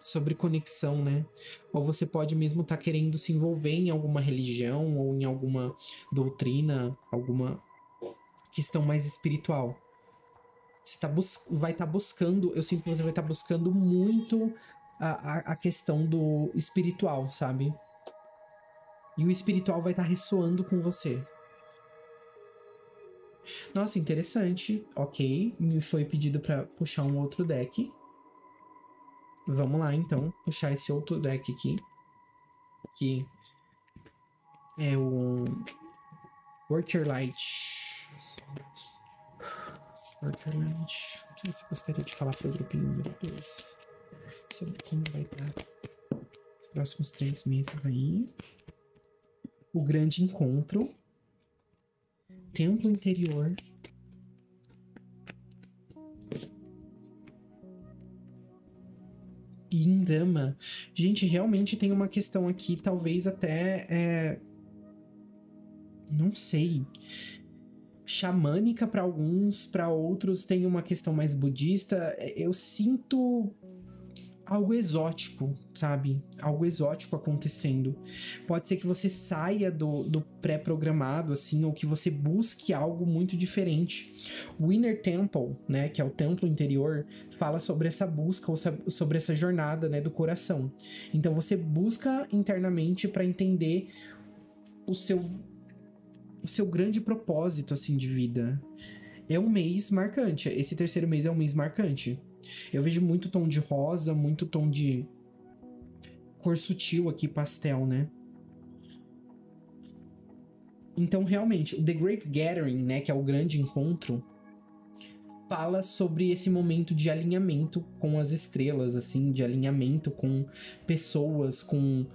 sobre conexão, né? Ou você pode mesmo estar querendo se envolver em alguma religião ou em alguma doutrina, alguma questão mais espiritual. Você vai estar buscando, eu sinto que você vai estar buscando muito a questão do espiritual, sabe? E o espiritual vai estar ressoando com você. Nossa, interessante. Ok, me foi pedido pra puxar um outro deck. Vamos lá, então, puxar esse outro deck aqui. Que é o Work Your Light. Work Your Light. O que você gostaria de falar para o grupinho número 2? Sobre como vai estar os próximos 3 meses aí. O grande encontro. Templo interior. E Indrama. Gente, realmente tem uma questão aqui, talvez até... não sei. Xamânica para alguns, para outros tem uma questão mais budista. Eu sinto algo exótico, sabe? Algo exótico acontecendo. Pode ser que você saia do pré-programado, assim, ou que você busque algo muito diferente. O Inner Temple, né, que é o templo interior, fala sobre essa busca, ou sobre essa jornada, né, do coração. Então você busca internamente para entender o seu grande propósito, assim, de vida. É um mês marcante. Esse terceiro mês é um mês marcante. Eu vejo muito tom de rosa, muito tom de cor sutil aqui, pastel, né? Então, realmente, o The Great Gathering, né, que é o grande encontro, fala sobre esse momento de alinhamento com as estrelas, assim, de alinhamento com pessoas, com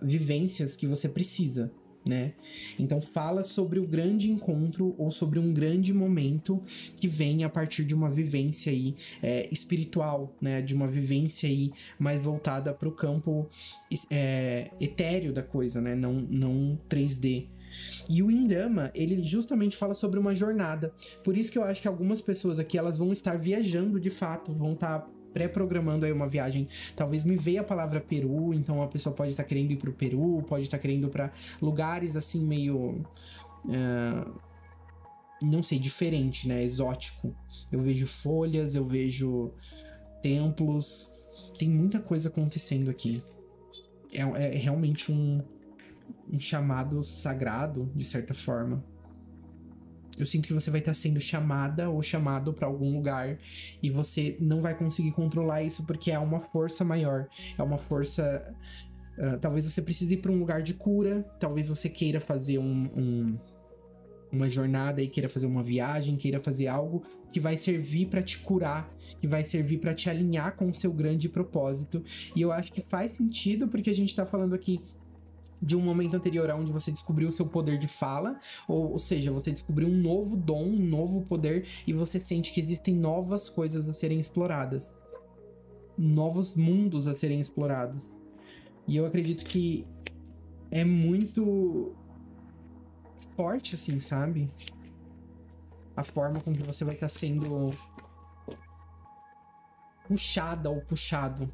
vivências que você precisa, né? Então fala sobre o grande encontro ou sobre um grande momento que vem a partir de uma vivência aí espiritual, né? De uma vivência aí mais voltada para o campo etéreo da coisa, né? Não 3D. E o Indrama, ele justamente fala sobre uma jornada. Por isso que eu acho que algumas pessoas aqui, elas vão estar viajando de fato, vão estar pré-programando aí uma viagem. Talvez me veia a palavra Peru, então a pessoa pode estar querendo ir pro Peru, pode estar querendo ir pra lugares assim meio... não sei, diferente, né? Exótico. Eu vejo folhas, eu vejo templos. Tem muita coisa acontecendo aqui. É realmente um chamado sagrado, de certa forma. Eu sinto que você vai estar sendo chamada ou chamado para algum lugar e você não vai conseguir controlar isso porque é uma força maior. É uma força... talvez você precise ir para um lugar de cura, talvez você queira fazer uma jornada e queira fazer uma viagem, queira fazer algo que vai servir para te curar, que vai servir para te alinhar com o seu grande propósito. E eu acho que faz sentido porque a gente tá falando aqui de um momento anterior onde você descobriu o seu poder de fala, ou seja, você descobriu um novo dom, um novo poder, e você sente que existem novas coisas a serem exploradas, novos mundos a serem explorados. E eu acredito que é muito forte, assim, sabe? A forma com que você vai estar sendo puxada ou puxado.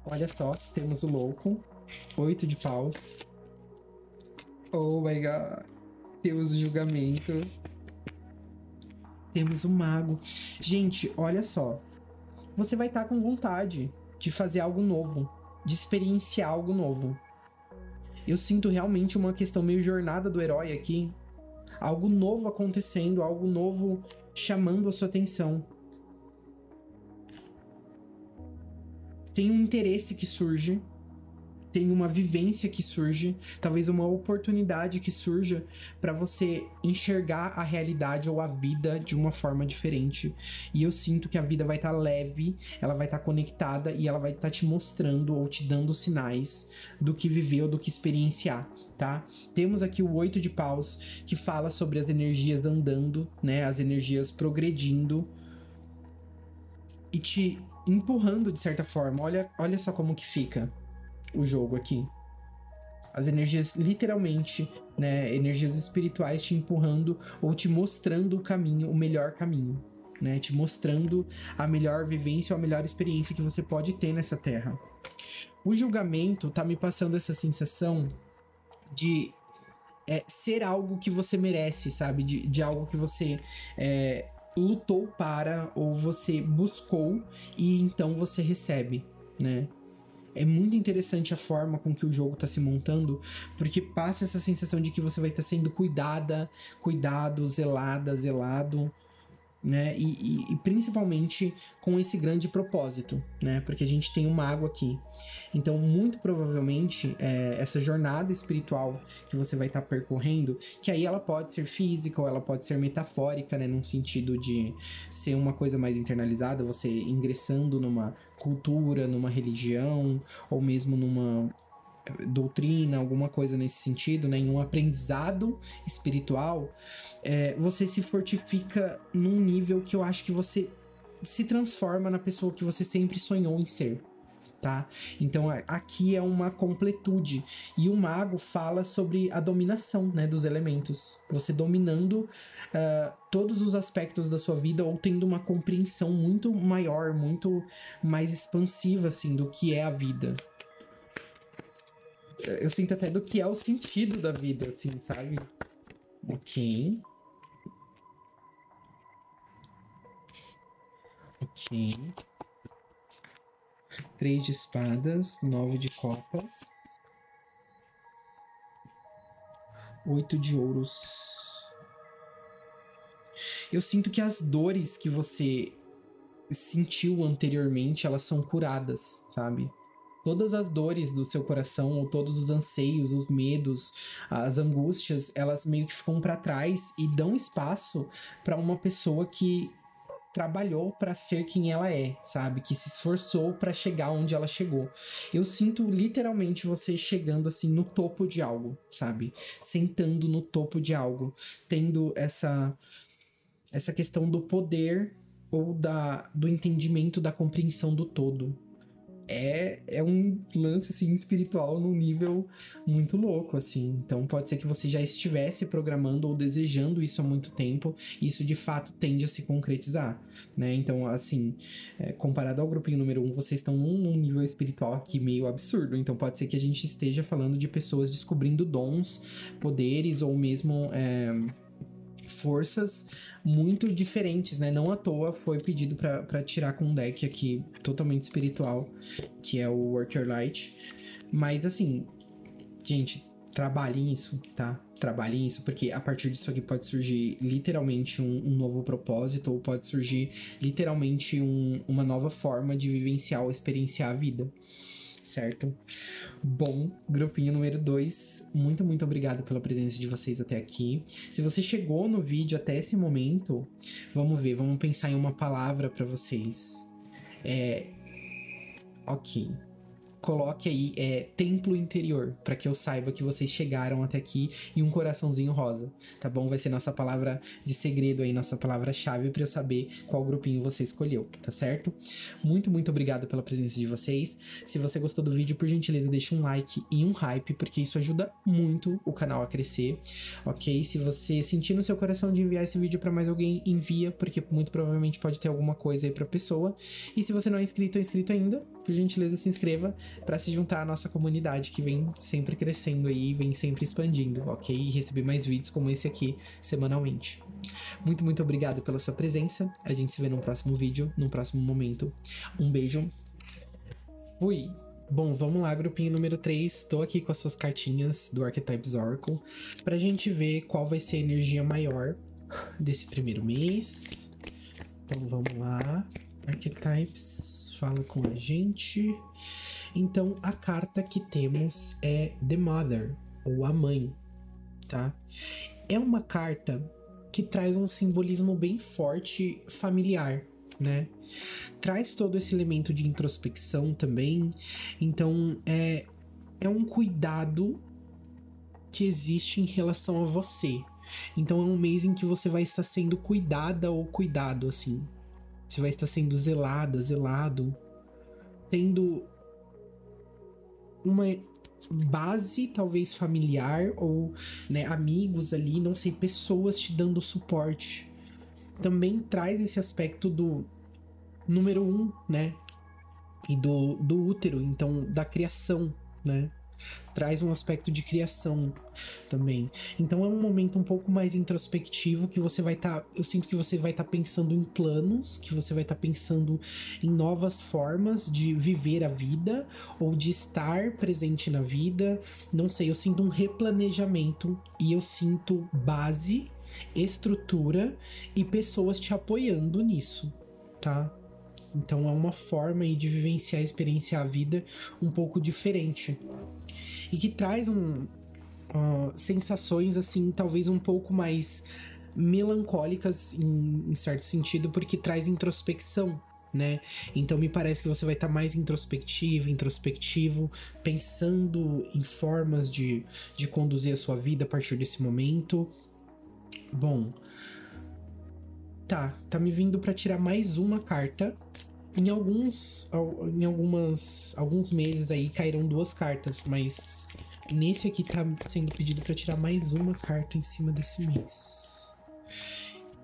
Olha só, temos o louco. 8 de paus. Oh my god. Temos o julgamento. Temos o mago. Gente, olha só. Você vai estar com vontade de fazer algo novo. De experienciar algo novo. Eu sinto realmente uma questão meio jornada do herói aqui. Algo novo acontecendo. Algo novo chamando a sua atenção. Tem um interesse que surge. Tem uma vivência que surge, talvez uma oportunidade que surja para você enxergar a realidade ou a vida de uma forma diferente. E eu sinto que a vida vai estar leve, ela vai estar conectada e ela vai estar te mostrando ou te dando sinais do que viver ou do que experienciar, tá? Temos aqui o 8 de paus, que fala sobre as energias andando, né? As energias progredindo e te empurrando de certa forma. Olha só como que fica o jogo aqui. As energias, literalmente, né, energias espirituais te empurrando ou te mostrando o caminho, o melhor caminho, né, te mostrando a melhor vivência ou a melhor experiência que você pode ter nessa terra. O julgamento tá me passando essa sensação de ser algo que você merece, sabe, de algo que você lutou para ou você buscou e então você recebe, né. É muito interessante a forma com que o jogo tá se montando, porque passa essa sensação de que você vai estar sendo cuidado, zelada, zelado, né? E principalmente com esse grande propósito, né? Porque a gente tem um mago aqui. Então, muito provavelmente, essa jornada espiritual que você vai estar percorrendo, que aí ela pode ser física ou ela pode ser metafórica, né? Num sentido de ser uma coisa mais internalizada, você ingressando numa cultura, numa religião, ou mesmo numa doutrina, alguma coisa nesse sentido, né, em um aprendizado espiritual, você se fortifica num nível que eu acho que você se transforma na pessoa que você sempre sonhou em ser, tá? Então aqui é uma completude, e o mago fala sobre a dominação, né, dos elementos, você dominando todos os aspectos da sua vida, ou tendo uma compreensão muito maior, muito mais expansiva, assim, do que é a vida. Eu sinto até do que é o sentido da vida, assim, sabe? Ok. Ok. 3 de espadas, 9 de copas. 8 de ouros. Eu sinto que as dores que você sentiu anteriormente, elas são curadas, sabe? Todas as dores do seu coração, ou todos os anseios, os medos, as angústias, elas meio que ficam para trás e dão espaço para uma pessoa que trabalhou para ser quem ela é, sabe? Que se esforçou para chegar onde ela chegou. Eu sinto literalmente você chegando assim no topo de algo, sabe? Sentando no topo de algo, tendo essa questão do poder ou do entendimento, da compreensão do todo. É um lance, assim, espiritual num nível muito louco, assim. Então, pode ser que você já estivesse programando ou desejando isso há muito tempo, e isso, de fato, tende a se concretizar, né? Então, assim, comparado ao grupinho número 1, vocês estão num nível espiritual aqui meio absurdo. Então, pode ser que a gente esteja falando de pessoas descobrindo dons, poderes, ou mesmo forças muito diferentes, né? Não à toa foi pedido pra tirar com um deck aqui totalmente espiritual, que é o Work Your Light. Mas assim, gente, trabalhem isso, tá? Trabalhem isso, porque a partir disso aqui pode surgir literalmente um novo propósito, ou pode surgir literalmente uma nova forma de vivenciar ou experienciar a vida, certo? Bom, grupinho número 2, muito, muito obrigado pela presença de vocês até aqui. Se você chegou no vídeo até esse momento, vamos ver, vamos pensar em uma palavra pra vocês. Ok. Coloque aí templo interior, para que eu saiba que vocês chegaram até aqui, e um coraçãozinho rosa, tá bom? Vai ser nossa palavra de segredo aí, nossa palavra-chave, para eu saber qual grupinho você escolheu, tá certo? Muito, muito obrigado pela presença de vocês. Se você gostou do vídeo, por gentileza, deixa um like e um hype, porque isso ajuda muito o canal a crescer, ok? Se você sentir no seu coração de enviar esse vídeo para mais alguém, envia, porque muito provavelmente pode ter alguma coisa aí pra pessoa. E se você não é inscrito ou inscrito ainda, por gentileza, se inscreva para se juntar à nossa comunidade, que vem sempre crescendo aí, vem sempre expandindo, ok? E receber mais vídeos como esse aqui semanalmente. Muito, muito obrigado pela sua presença. A gente se vê no próximo vídeo, no próximo momento. Um beijo. Fui! Bom, vamos lá, grupinho número 3. Tô aqui com as suas cartinhas do Archetypes Oracle, pra gente ver qual vai ser a energia maior desse primeiro mês. Então vamos lá. Archetypes, fala com a gente. Então, a carta que temos é The Mother, ou a Mãe, tá? É uma carta que traz um simbolismo bem forte familiar, né? Traz todo esse elemento de introspecção também. Então, é um cuidado que existe em relação a você. Então, é um mês em que você vai estar sendo cuidada ou cuidado, assim. Você vai estar sendo zelada, zelado, tendo uma base talvez familiar, ou, né, amigos ali, não sei, pessoas te dando suporte. Também traz esse aspecto do número 1, né, e do útero, então da criação, né. traz um aspecto de criação também. Então é um momento um pouco mais introspectivo que você vai estar, eu sinto que você vai estar pensando em planos, que você vai estar pensando em novas formas de viver a vida ou de estar presente na vida. Não sei, eu sinto um replanejamento e eu sinto base, estrutura e pessoas te apoiando nisso, tá? Então é uma forma aí de vivenciar, experienciar a vida um pouco diferente. E que traz sensações, assim, talvez um pouco mais melancólicas em certo sentido, porque traz introspecção, né? Então me parece que você vai estar mais introspectivo, pensando em formas de conduzir a sua vida a partir desse momento. Bom, tá me vindo para tirar mais uma carta. Alguns meses aí caíram 2 cartas, mas nesse aqui tá sendo pedido para tirar mais uma carta em cima desse mês.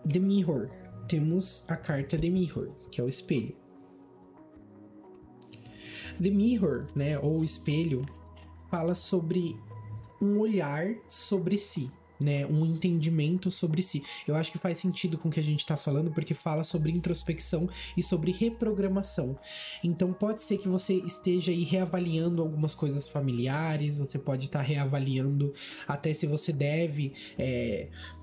The Mirror. Temos a carta The Mirror, que é o espelho. The Mirror, né, ou o espelho, fala sobre um olhar sobre si, né, um entendimento sobre si. Eu acho que faz sentido com o que a gente tá falando, porque fala sobre introspecção e sobre reprogramação. Então pode ser que você esteja aí reavaliando algumas coisas familiares, você pode estar reavaliando até se você deve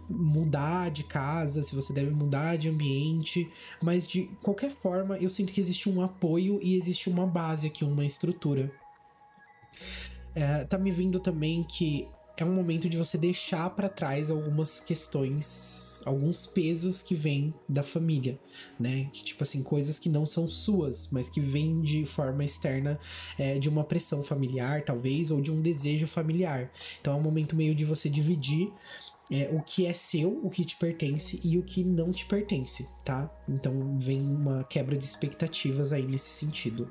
mudar de casa, se você deve mudar de ambiente, mas de qualquer forma eu sinto que existe um apoio e existe uma base aqui, uma estrutura. Tá me vindo também que é um momento de você deixar pra trás algumas questões, alguns pesos que vêm da família, né? Que, tipo assim, coisas que não são suas, mas que vêm de forma externa, de uma pressão familiar, talvez, ou de um desejo familiar. Então é um momento meio de você dividir o que é seu, o que te pertence e o que não te pertence, tá? Então vem uma quebra de expectativas aí nesse sentido.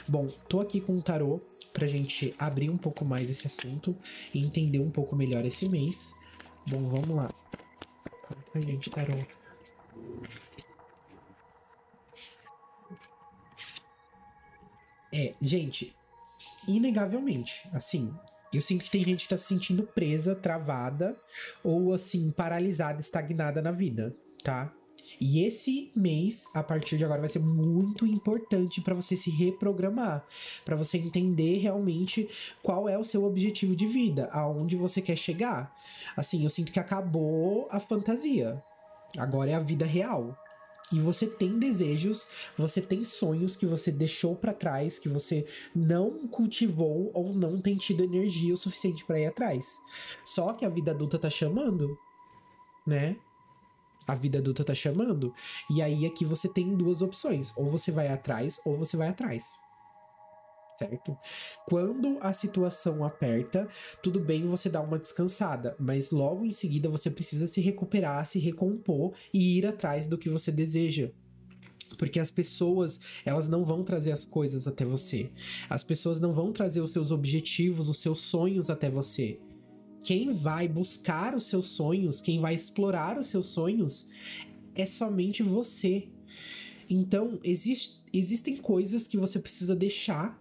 Bom, tô aqui com o tarô pra gente abrir um pouco mais esse assunto e entender um pouco melhor esse mês. Bom, vamos lá. A gente, tarô. Gente, inegavelmente, assim, eu sinto que tem gente que tá se sentindo presa, travada ou, assim, paralisada, estagnada na vida, tá? E esse mês, a partir de agora, vai ser muito importante para você se reprogramar, para você entender realmente qual é o seu objetivo de vida, aonde você quer chegar. Assim, eu sinto que acabou a fantasia. Agora é a vida real. E você tem desejos, você tem sonhos que você deixou para trás, que você não cultivou ou não tem tido energia o suficiente para ir atrás. Só que a vida adulta tá chamando, né? A vida adulta tá chamando. E aí aqui você tem 2 opções. Ou você vai atrás, ou você vai atrás. Certo? Quando a situação aperta, tudo bem você dar uma descansada, mas logo em seguida você precisa se recuperar, se recompor e ir atrás do que você deseja. Porque as pessoas, elas não vão trazer as coisas até você. As pessoas não vão trazer os seus objetivos, os seus sonhos até você. Quem vai buscar os seus sonhos, quem vai explorar os seus sonhos, é somente você. Então, existem coisas que você precisa deixar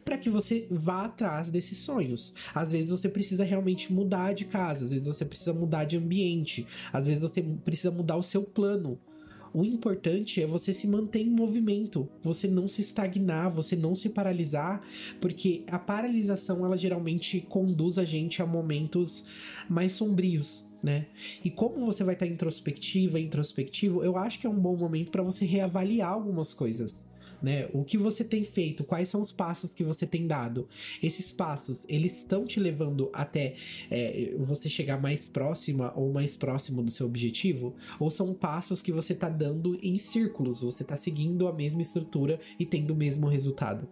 para que você vá atrás desses sonhos. Às vezes você precisa realmente mudar de casa, às vezes você precisa mudar de ambiente, às vezes você precisa mudar o seu plano. O importante é você se manter em movimento, você não se estagnar, você não se paralisar, porque a paralisação ela geralmente conduz a gente a momentos mais sombrios, né? E como você vai estar introspectivo, eu acho que é um bom momento para você reavaliar algumas coisas. Né? O que você tem feito, quais são os passos que você tem dado. Esses passos, eles estão te levando até você chegar mais próxima ou mais próximo do seu objetivo? Ou são passos que você tá dando em círculos, você tá seguindo a mesma estrutura e tendo o mesmo resultado?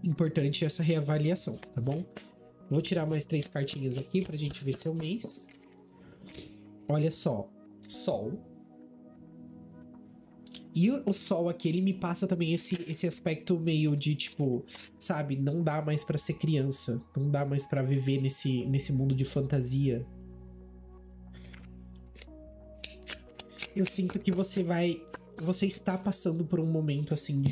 Importante essa reavaliação, tá bom? Vou tirar mais 3 cartinhas aqui pra gente ver seu mês. Olha só, Sol. E o Sol aqui, ele me passa também esse aspecto meio de, tipo, sabe, não dá mais pra ser criança, não dá mais pra viver nesse mundo de fantasia. Eu sinto que você está passando por um momento, assim,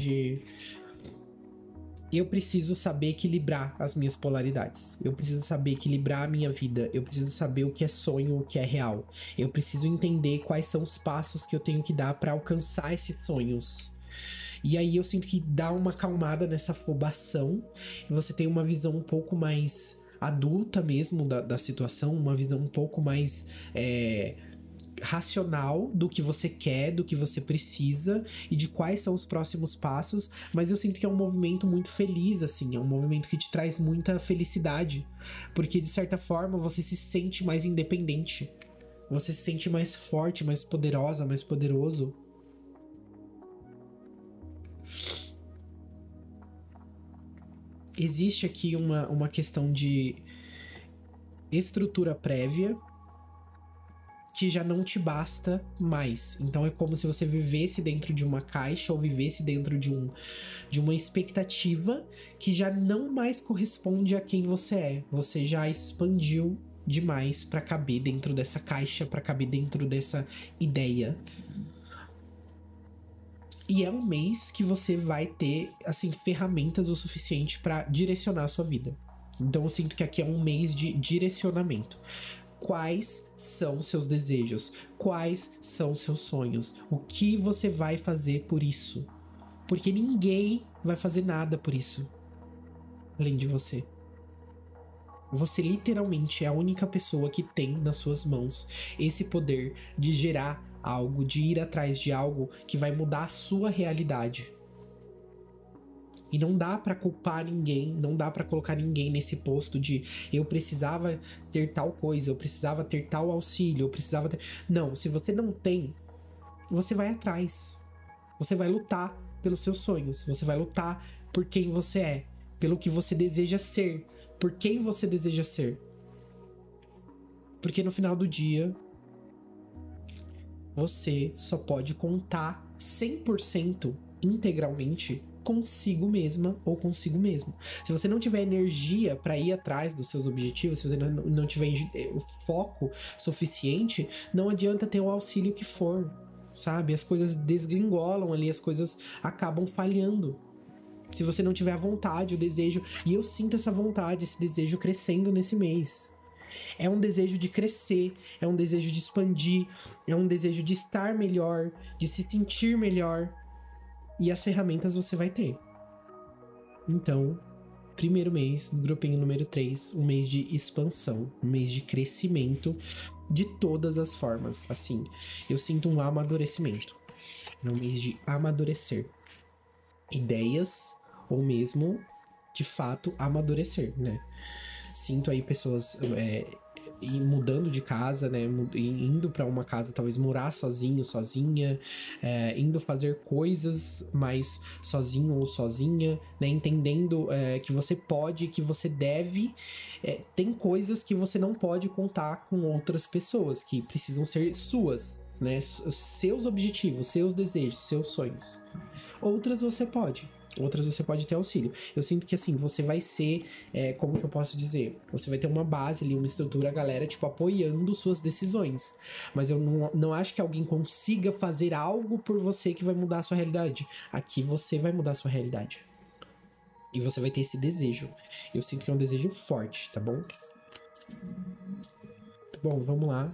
eu preciso saber equilibrar as minhas polaridades. Eu preciso saber equilibrar a minha vida. Eu preciso saber o que é sonho, o que é real. Eu preciso entender quais são os passos que eu tenho que dar para alcançar esses sonhos. E aí eu sinto que dá uma acalmada nessa afobação. E você tem uma visão um pouco mais adulta mesmo da situação. Uma visão um pouco mais racional do que você quer, do que você precisa e de quais são os próximos passos, mas eu sinto que é um movimento muito feliz, assim, é um movimento que te traz muita felicidade, porque de certa forma você se sente mais independente, você se sente mais forte, mais poderosa, mais poderoso. Existe aqui uma questão de estrutura prévia que já não te basta mais. Então é como se você vivesse dentro de uma caixa ou vivesse dentro de uma expectativa que já não mais corresponde a quem você é. Você já expandiu demais para caber dentro dessa caixa, para caber dentro dessa ideia. E é um mês que você vai ter, assim, ferramentas o suficiente para direcionar a sua vida. Então eu sinto que aqui é um mês de direcionamento. Quais são seus desejos? Quais são seus sonhos? O que você vai fazer por isso? Porque ninguém vai fazer nada por isso, além de você. Você literalmente é a única pessoa que tem nas suas mãos esse poder de gerar algo, de ir atrás de algo que vai mudar a sua realidade. E não dá pra culpar ninguém, não dá pra colocar ninguém nesse posto de eu precisava ter tal coisa, eu precisava ter tal auxílio, eu precisava ter... Não, se você não tem, você vai atrás. Você vai lutar pelos seus sonhos, você vai lutar por quem você é, pelo que você deseja ser, por quem você deseja ser. Porque no final do dia, você só pode contar 100% integralmente consigo mesma ou consigo mesmo. Se você não tiver energia para ir atrás dos seus objetivos, se você não tiver o foco suficiente, não adianta ter o auxílio que for, sabe? As coisas desgringolam ali, as coisas acabam falhando. Se você não tiver a vontade, o desejo, e eu sinto essa vontade, esse desejo crescendo nesse mês. É um desejo de crescer, é um desejo de expandir, é um desejo de estar melhor, de se sentir melhor. E as ferramentas você vai ter. Então, primeiro mês, grupinho número 3, um mês de expansão, um mês de crescimento de todas as formas. Assim, eu sinto um amadurecimento. É um mês de amadurecer ideias ou mesmo, de fato, amadurecer, né? Sinto aí pessoas mudando de casa, né? Indo pra uma casa, talvez morar sozinho, sozinha, indo fazer coisas mais sozinho ou sozinha, né? Entendendo que você pode, que você deve. Tem coisas que você não pode contar com outras pessoas, que precisam ser suas, né? Seus objetivos, seus desejos, seus sonhos. Outras você pode ter auxílio. Eu sinto que assim, você vai ser, como que eu posso dizer? Você vai ter uma base ali, uma estrutura, a galera, tipo, apoiando suas decisões. Mas eu não acho que alguém consiga fazer algo por você que vai mudar a sua realidade. Aqui você vai mudar a sua realidade. E você vai ter esse desejo. Eu sinto que é um desejo forte, tá bom? Bom, vamos lá.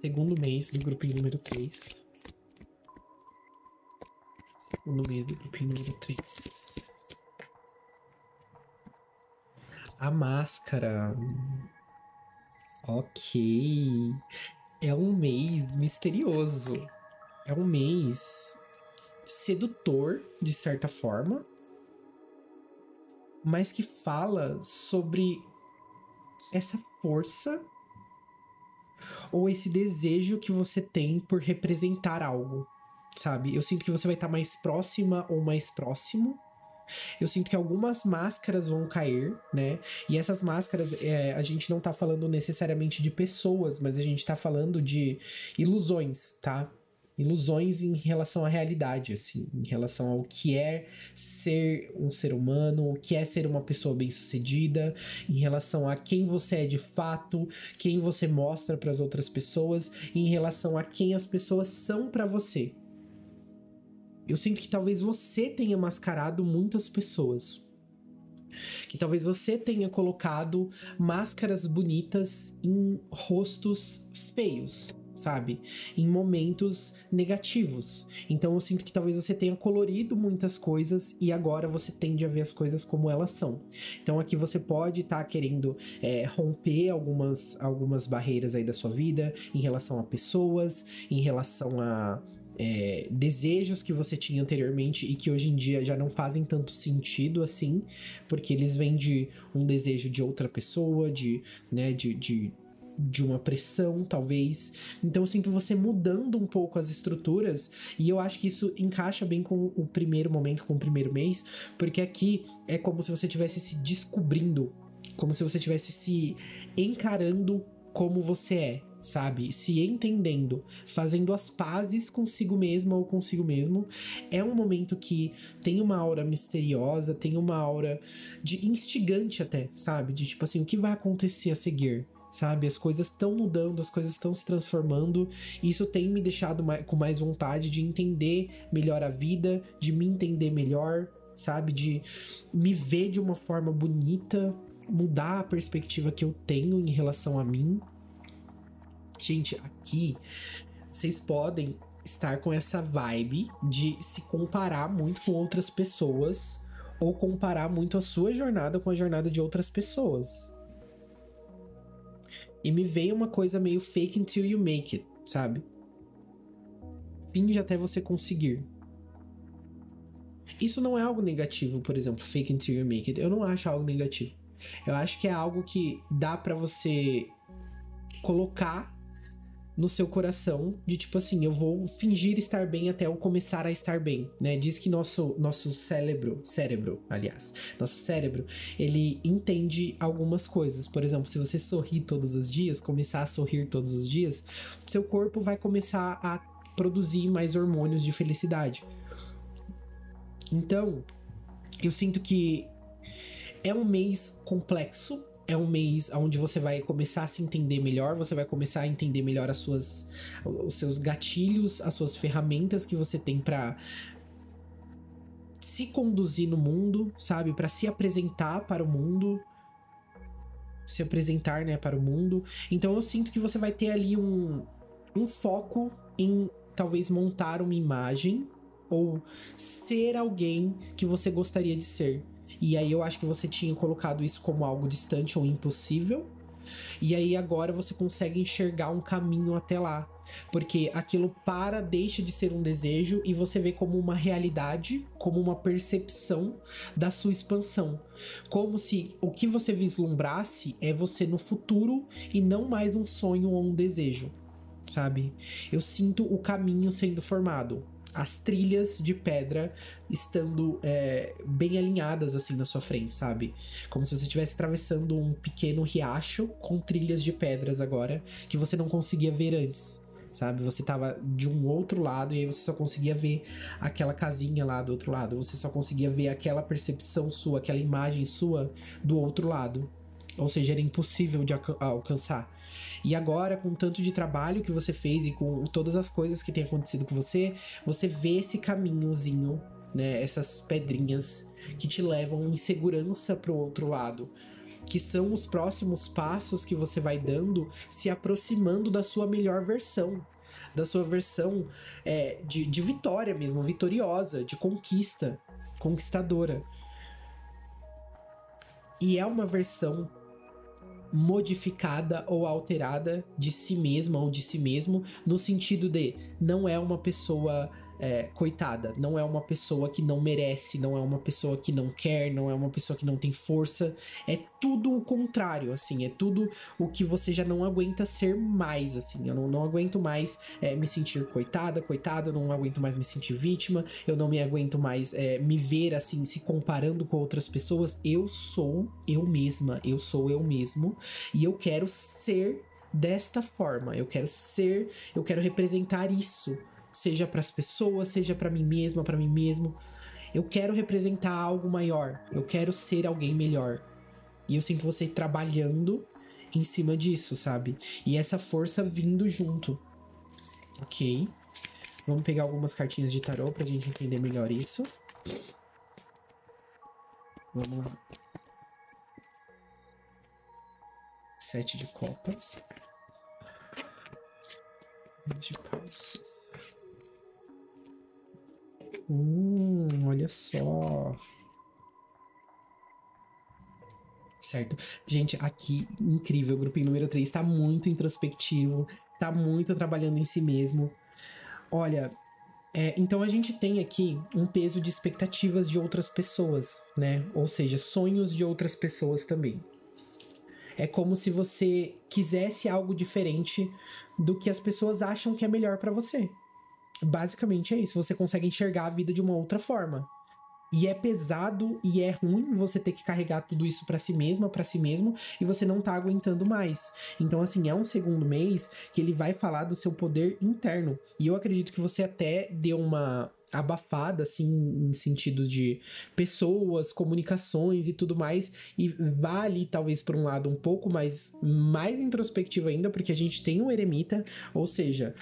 Segundo mês do grupinho número 3. No mês do grupinho número 3. A máscara. Ok. É um mês misterioso. É um mês sedutor, de certa forma. Mas que fala sobre essa força ou esse desejo que você tem por representar algo. Sabe? Eu sinto que você vai estar mais próxima ou mais próximo. Eu sinto que algumas máscaras vão cair, né? E essas máscaras, a gente não tá falando necessariamente de pessoas, mas a gente tá falando de ilusões, tá? Ilusões em relação à realidade, assim, em relação ao que é ser um ser humano, o que é ser uma pessoa bem-sucedida, em relação a quem você é de fato, quem você mostra para as outras pessoas, e em relação a quem as pessoas são para você. Eu sinto que talvez você tenha mascarado muitas pessoas. Que talvez você tenha colocado máscaras bonitas em rostos feios, sabe? Em momentos negativos. Então eu sinto que talvez você tenha colorido muitas coisas e agora você tende a ver as coisas como elas são. Então aqui você pode estar querendo romper algumas barreiras aí da sua vida em relação a pessoas, em relação a desejos que você tinha anteriormente e que hoje em dia já não fazem tanto sentido assim, porque eles vêm de um desejo de outra pessoa, de uma pressão, talvez. Então eu sinto você mudando um pouco as estruturas, e eu acho que isso encaixa bem com o primeiro momento, com o primeiro mês, porque aqui é como se você estivesse se descobrindo, como se você estivesse se encarando como você é, sabe? Se entendendo, fazendo as pazes consigo mesma ou consigo mesmo. É um momento que tem uma aura misteriosa, tem uma aura de instigante até, sabe? De tipo assim, o que vai acontecer a seguir? Sabe, as coisas estão mudando, as coisas estão se transformando, e isso tem me deixado com mais vontade de entender melhor a vida, de me entender melhor, sabe, de me ver de uma forma bonita, mudar a perspectiva que eu tenho em relação a mim. Gente, aqui vocês podem estar com essa vibe de se comparar muito com outras pessoas, ou comparar muito a sua jornada com a jornada de outras pessoas. E me veio uma coisa meio fake until you make it, sabe? Finge até você conseguir. Isso não é algo negativo, por exemplo, fake until you make it. Eu não acho algo negativo. Eu acho que é algo que dá pra você colocar no seu coração, de tipo assim, eu vou fingir estar bem até eu começar a estar bem, né? Diz que nosso cérebro, ele entende algumas coisas. Por exemplo, se você sorrir todos os dias, começar a sorrir todos os dias, seu corpo vai começar a produzir mais hormônios de felicidade. Então, eu sinto que é um mês complexo, é um mês onde você vai começar a se entender melhor, você vai começar a entender melhor os seus gatilhos, as suas ferramentas que você tem pra se conduzir no mundo, sabe? Pra se apresentar para o mundo. Se apresentar, né, para o mundo. Então eu sinto que você vai ter ali um foco em talvez montar uma imagem ou ser alguém que você gostaria de ser. E aí eu acho que você tinha colocado isso como algo distante ou impossível. E aí agora você consegue enxergar um caminho até lá. Porque aquilo deixa de ser um desejo e você vê como uma realidade, como uma percepção da sua expansão. Como se o que você vislumbrasse é você no futuro e não mais um sonho ou um desejo, sabe? Eu sinto o caminho sendo formado. As trilhas de pedra estando bem alinhadas assim na sua frente, sabe? Como se você estivesse atravessando um pequeno riacho com trilhas de pedras agora, que você não conseguia ver antes, sabe? Você tava de um outro lado e aí você só conseguia ver aquela casinha lá do outro lado. Você só conseguia ver aquela percepção sua, aquela imagem sua do outro lado. Ou seja, era impossível de alcançar. E agora, com o tanto de trabalho que você fez e com todas as coisas que tem acontecido com você, você vê esse caminhozinho, né? Essas pedrinhas que te levam em segurança pro outro lado. Que são os próximos passos que você vai dando, se aproximando da sua melhor versão. Da sua versão de vitória mesmo, vitoriosa, de conquista, conquistadora. E é uma versão modificada ou alterada de si mesma ou de si mesmo, no sentido de não é uma pessoa coitada, não é uma pessoa que não merece, não é uma pessoa que não quer, não é uma pessoa que não tem força, é tudo o contrário, assim, é tudo o que você já não aguenta ser mais, assim, eu não aguento mais me sentir coitado, eu não aguento mais me sentir vítima, eu não me aguento mais me ver, assim, se comparando com outras pessoas, eu sou eu mesma, eu sou eu mesmo, e eu quero ser desta forma, eu quero representar isso, seja para as pessoas, seja para mim mesma, para mim mesmo. Eu quero representar algo maior. Eu quero ser alguém melhor. E eu sinto você trabalhando em cima disso, sabe? E essa força vindo junto. Ok. Vamos pegar algumas cartinhas de tarô pra gente entender melhor isso. Vamos lá. 7 de copas. De paus. Olha só. Certo. Gente, aqui, incrível. O grupinho número 3 tá muito introspectivo. Tá muito trabalhando em si mesmo. Olha, então a gente tem aqui um peso de expectativas de outras pessoas, né? Ou seja, sonhos de outras pessoas também. É como se você quisesse algo diferente do que as pessoas acham que é melhor pra você. Basicamente é isso. Você consegue enxergar a vida de uma outra forma. E é pesado e é ruim você ter que carregar tudo isso pra si mesma, pra si mesmo, e você não tá aguentando mais. Então, assim, é um segundo mês que ele vai falar do seu poder interno. E eu acredito que você até deu uma abafada, assim, em sentido de pessoas, comunicações e tudo mais, e vá ali, talvez, por um lado um pouco mais introspectivo ainda, porque a gente tem um eremita, ou seja,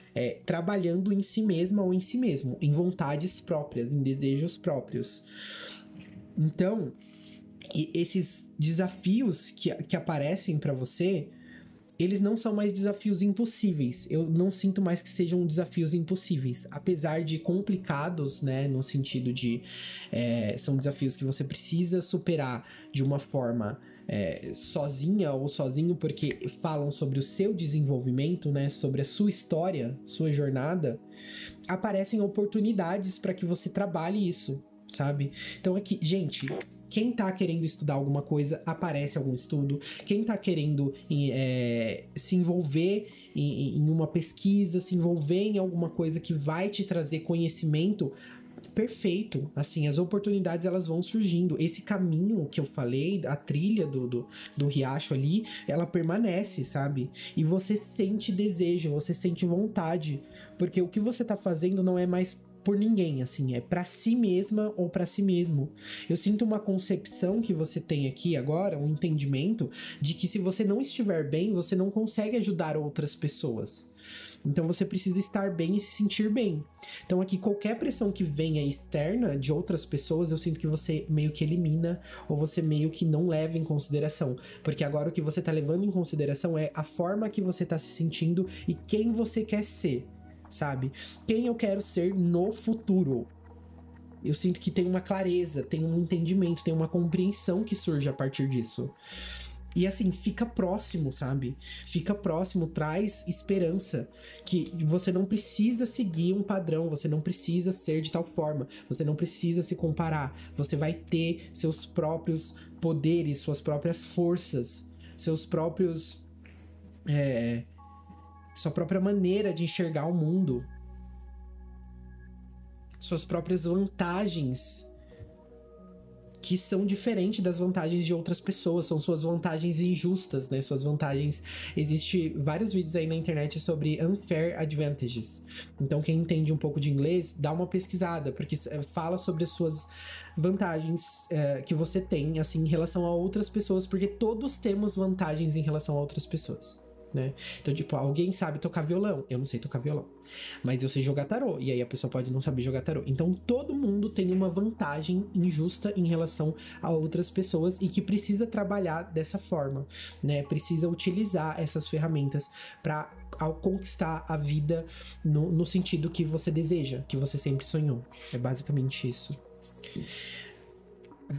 trabalhando em si mesma ou em si mesmo, em vontades próprias, em desejos próprios. Então, esses desafios que aparecem pra você, eles não são mais desafios impossíveis. Eu não sinto mais que sejam desafios impossíveis. Apesar de complicados, né? No sentido de... são desafios que você precisa superar de uma forma sozinha ou sozinho, porque falam sobre o seu desenvolvimento, né? Sobre a sua história, sua jornada. Aparecem oportunidades para que você trabalhe isso, sabe? Então aqui, gente... Quem tá querendo estudar alguma coisa, aparece algum estudo. Quem tá querendo se envolver em uma pesquisa, se envolver em alguma coisa que vai te trazer conhecimento, perfeito. Assim, as oportunidades, elas vão surgindo. Esse caminho que eu falei, a trilha do riacho ali, ela permanece, sabe? E você sente desejo, você sente vontade. Porque o que você tá fazendo não é mais por ninguém, assim, é pra si mesma ou pra si mesmo. Eu sinto uma concepção que você tem aqui agora, um entendimento de que se você não estiver bem, você não consegue ajudar outras pessoas. Então você precisa estar bem e se sentir bem. Então aqui, qualquer pressão que venha externa de outras pessoas, eu sinto que você meio que elimina, ou você meio que não leva em consideração. Porque agora o que você tá levando em consideração é a forma que você tá se sentindo e quem você quer ser. Sabe? Quem eu quero ser no futuro. Eu sinto que tem uma clareza, tem um entendimento, tem uma compreensão que surge a partir disso. E assim, fica próximo, sabe? Fica próximo, traz esperança. Que você não precisa seguir um padrão, você não precisa ser de tal forma, você não precisa se comparar. Você vai ter seus próprios poderes, suas próprias forças, seus próprios... sua própria maneira de enxergar o mundo, suas próprias vantagens, que são diferentes das vantagens de outras pessoas, são suas vantagens injustas, né? Suas vantagens... Existem vários vídeos aí na internet sobre unfair advantages. Então, quem entende um pouco de inglês, dá uma pesquisada, porque fala sobre as suas vantagens que você tem, assim, em relação a outras pessoas, porque todos temos vantagens em relação a outras pessoas. Né? Então, tipo, alguém sabe tocar violão, eu não sei tocar violão, mas eu sei jogar tarô, e aí a pessoa pode não saber jogar tarô. Então todo mundo tem uma vantagem injusta em relação a outras pessoas e que precisa trabalhar dessa forma, né? Precisa utilizar essas ferramentas para conquistar a vida no sentido que você deseja, que você sempre sonhou. É basicamente isso.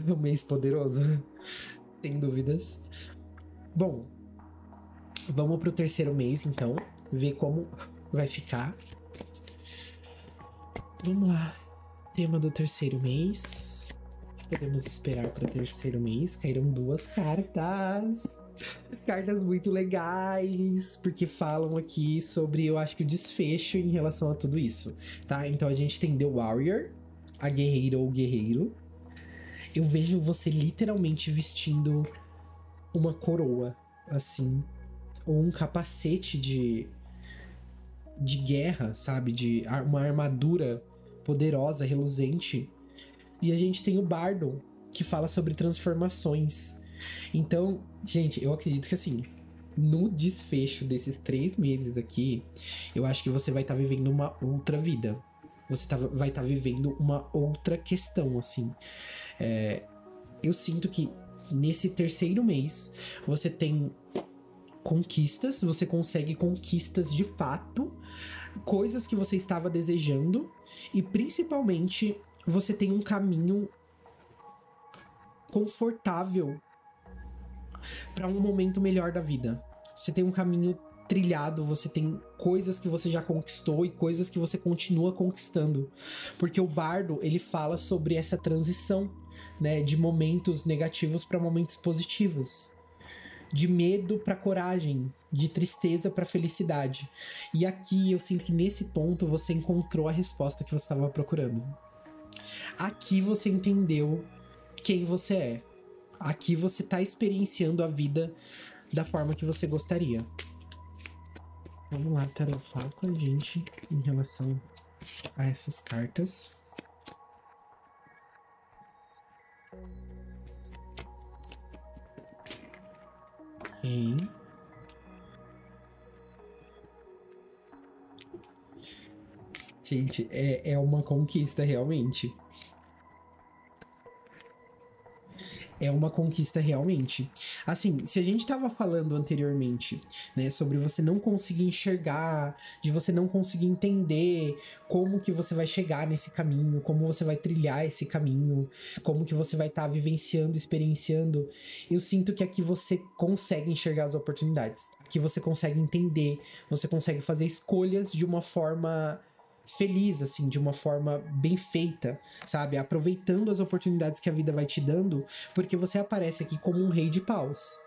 Um mês poderoso, sem dúvidas. Bom, vamos pro terceiro mês, então. Ver como vai ficar. Vamos lá. Tema do terceiro mês. Podemos esperar para o terceiro mês. Caíram 2 cartas. Cartas muito legais. Porque falam aqui sobre, eu acho que o desfecho em relação a tudo isso. Tá? Então a gente tem The Warrior. A guerreira ou guerreiro. Eu vejo você literalmente vestindo uma coroa. Assim... ou um capacete de guerra, sabe? De uma armadura poderosa, reluzente. E a gente tem o Bardo, que fala sobre transformações. Então, gente, eu acredito que assim, no desfecho desses 3 meses aqui, eu acho que você vai estar vivendo uma outra vida. Você vai estar vivendo uma outra questão, assim. Eu sinto que nesse terceiro mês, você tem conquistas, você consegue conquistas de fato, coisas que você estava desejando, e principalmente você tem um caminho confortável para um momento melhor da vida. Você tem um caminho trilhado, você tem coisas que você já conquistou e coisas que você continua conquistando. Porque o bardo, ele fala sobre essa transição, né, de momentos negativos para momentos positivos. De medo para coragem, de tristeza para felicidade. E aqui eu sinto que nesse ponto você encontrou a resposta que você estava procurando. Aqui você entendeu quem você é. Aqui você tá experienciando a vida da forma que você gostaria. Vamos lá, Tarot, fala com a gente em relação a essas cartas. Ok. Gente, é uma conquista realmente. É uma conquista realmente. Assim, se a gente tava falando anteriormente, né, sobre você não conseguir enxergar, de você não conseguir entender como que você vai chegar nesse caminho, como você vai trilhar esse caminho, como que você vai estar vivenciando, experienciando, eu sinto que aqui você consegue enxergar as oportunidades. Aqui você consegue entender, você consegue fazer escolhas de uma forma feliz, assim, de uma forma bem feita, sabe? Aproveitando as oportunidades que a vida vai te dando, porque você aparece aqui como um rei de paus.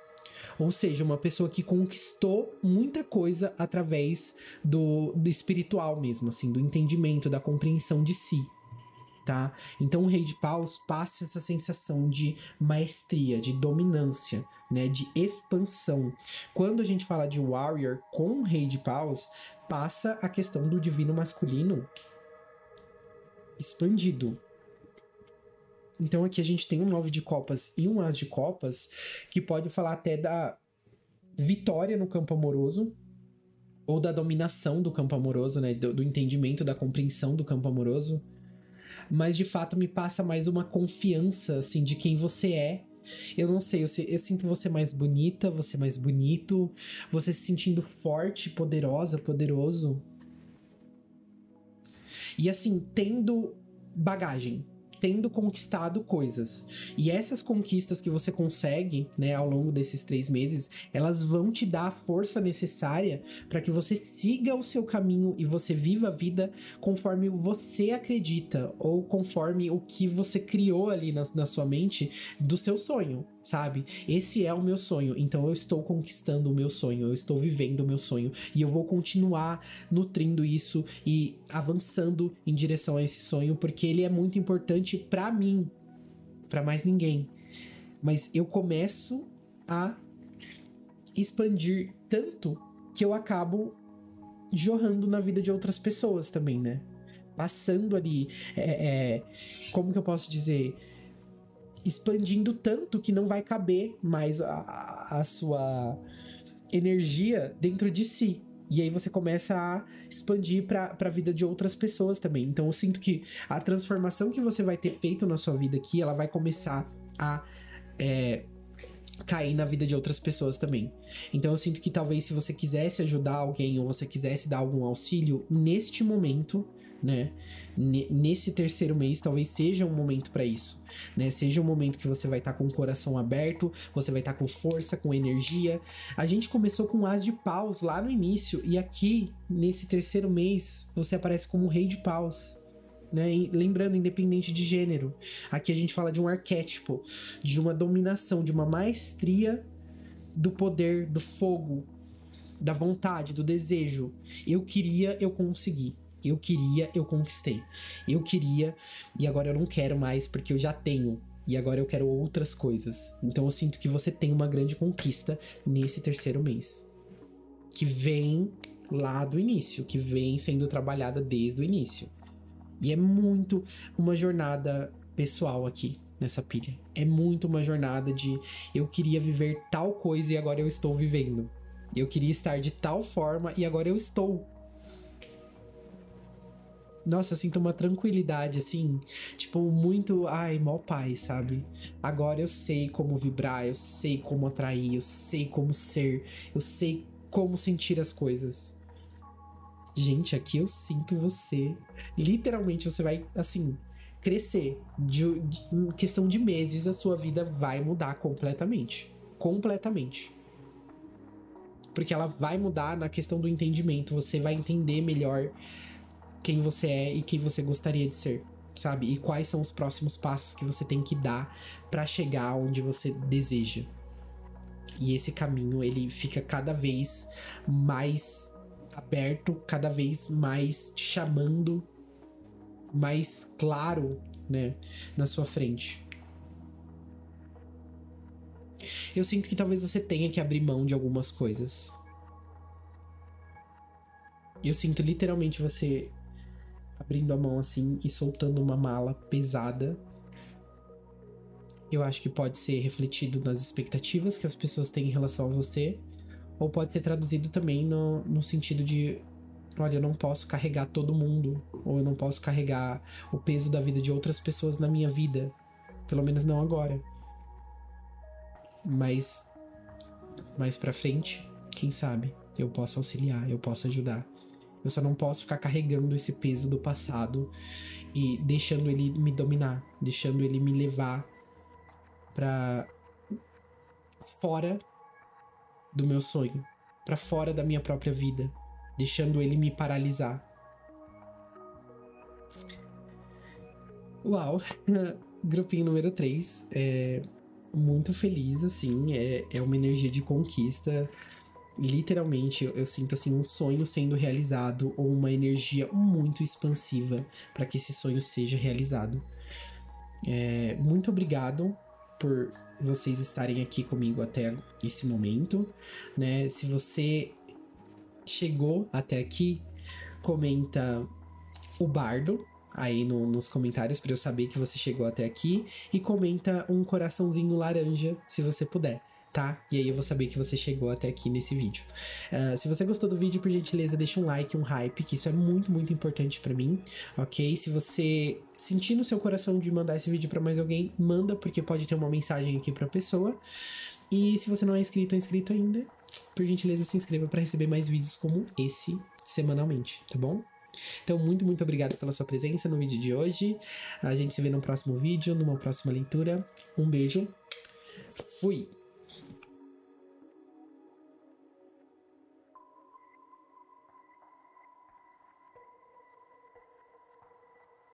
Ou seja, uma pessoa que conquistou muita coisa através do espiritual mesmo, assim, do entendimento, da compreensão de si, tá? Então o rei de paus passa essa sensação de maestria, de dominância, né? De expansão. Quando a gente fala de warrior com o rei de paus, passa a questão do divino masculino expandido. Então aqui a gente tem um 9 de copas e um as de copas, que pode falar até da vitória no campo amoroso, ou da dominação do campo amoroso, né? Do entendimento, da compreensão do campo amoroso. Mas de fato me passa mais de uma confiança, assim, de quem você é. Eu não sei, eu sinto você mais bonita, você mais bonito, você se sentindo forte, poderosa, poderoso. E assim, tendo bagagem, tendo conquistado coisas. E essas conquistas que você consegue, né, ao longo desses 3 meses, elas vão te dar a força necessária para que você siga o seu caminho e você viva a vida conforme você acredita, ou conforme o que você criou ali na sua mente do seu sonho, sabe? Esse é o meu sonho, então eu estou conquistando o meu sonho, eu estou vivendo o meu sonho, e eu vou continuar nutrindo isso e avançando em direção a esse sonho, porque ele é muito importante pra mim, pra mais ninguém. Mas eu começo a expandir tanto que eu acabo jorrando na vida de outras pessoas também, né? Passando ali, como que eu posso dizer? Expandindo tanto que não vai caber mais a sua energia dentro de si. E aí você começa a expandir para a vida de outras pessoas também. Então eu sinto que a transformação que você vai ter feito na sua vida aqui, ela vai começar a cair na vida de outras pessoas também. Então eu sinto que talvez se você quisesse ajudar alguém ou você quisesse dar algum auxílio, neste momento, né, nesse 3º mês, talvez seja um momento para isso, né? Seja um momento que você vai estar com o coração aberto, você vai estar com força, com energia. A gente começou com o as de paus lá no início, e aqui, nesse 3º mês, você aparece como o rei de paus, né? E lembrando, independente de gênero, aqui a gente fala de um arquétipo, de uma dominação, de uma maestria do poder, do fogo, da vontade, do desejo. Eu queria, eu consegui. Eu queria, eu conquistei. Eu queria, e agora eu não quero mais porque eu já tenho. E agora eu quero outras coisas. Então eu sinto que você tem uma grande conquista nesse 3º mês. Que vem lá do início, que vem sendo trabalhada desde o início. E é muito uma jornada pessoal aqui nessa pilha. É muito uma jornada de eu queria viver tal coisa e agora eu estou vivendo. Eu queria estar de tal forma e agora eu estou. Nossa, eu sinto uma tranquilidade, assim, tipo, muito, ai, mó paz, sabe? Agora eu sei como vibrar, eu sei como atrair, eu sei como ser, eu sei como sentir as coisas. Gente, aqui eu sinto você. Literalmente, você vai, assim, crescer. Em questão de meses, a sua vida vai mudar completamente. Completamente. Porque ela vai mudar na questão do entendimento. Você vai entender melhor quem você é e quem você gostaria de ser, sabe? E quais são os próximos passos que você tem que dar para chegar onde você deseja. E esse caminho, ele fica cada vez mais aberto, cada vez mais te chamando, mais claro, né, na sua frente. Eu sinto que talvez você tenha que abrir mão de algumas coisas. Eu sinto literalmente você abrindo a mão assim e soltando uma mala pesada. Eu acho que pode ser refletido nas expectativas que as pessoas têm em relação a você, ou pode ser traduzido também no sentido de: olha, eu não posso carregar todo mundo, ou eu não posso carregar o peso da vida de outras pessoas na minha vida, pelo menos não agora. Mas mais pra frente, quem sabe, eu posso auxiliar, eu posso ajudar. Eu só não posso ficar carregando esse peso do passado e deixando ele me dominar, deixando ele me levar pra fora do meu sonho, pra fora da minha própria vida, deixando ele me paralisar. Uau! Grupinho número 3. Muito feliz, assim, é uma energia de conquista. Literalmente, eu sinto assim um sonho sendo realizado, ou uma energia muito expansiva para que esse sonho seja realizado. Muito obrigado por vocês estarem aqui comigo até esse momento, né? Se você chegou até aqui, comenta o bardo aí nos comentários para eu saber que você chegou até aqui, e comenta um coraçãozinho laranja se você puder, tá? E aí eu vou saber que você chegou até aqui nesse vídeo. Se você gostou do vídeo, por gentileza, deixa um like, um hype, que isso é muito, muito importante pra mim, ok? Se você sentir no seu coração de mandar esse vídeo pra mais alguém, manda, porque pode ter uma mensagem aqui pra pessoa. E se você não é inscrito ou inscrito ainda, por gentileza, se inscreva pra receber mais vídeos como esse semanalmente, tá bom? Então, muito, muito obrigado pela sua presença no vídeo de hoje. A gente se vê no próximo vídeo, numa próxima leitura. Um beijo. Fui!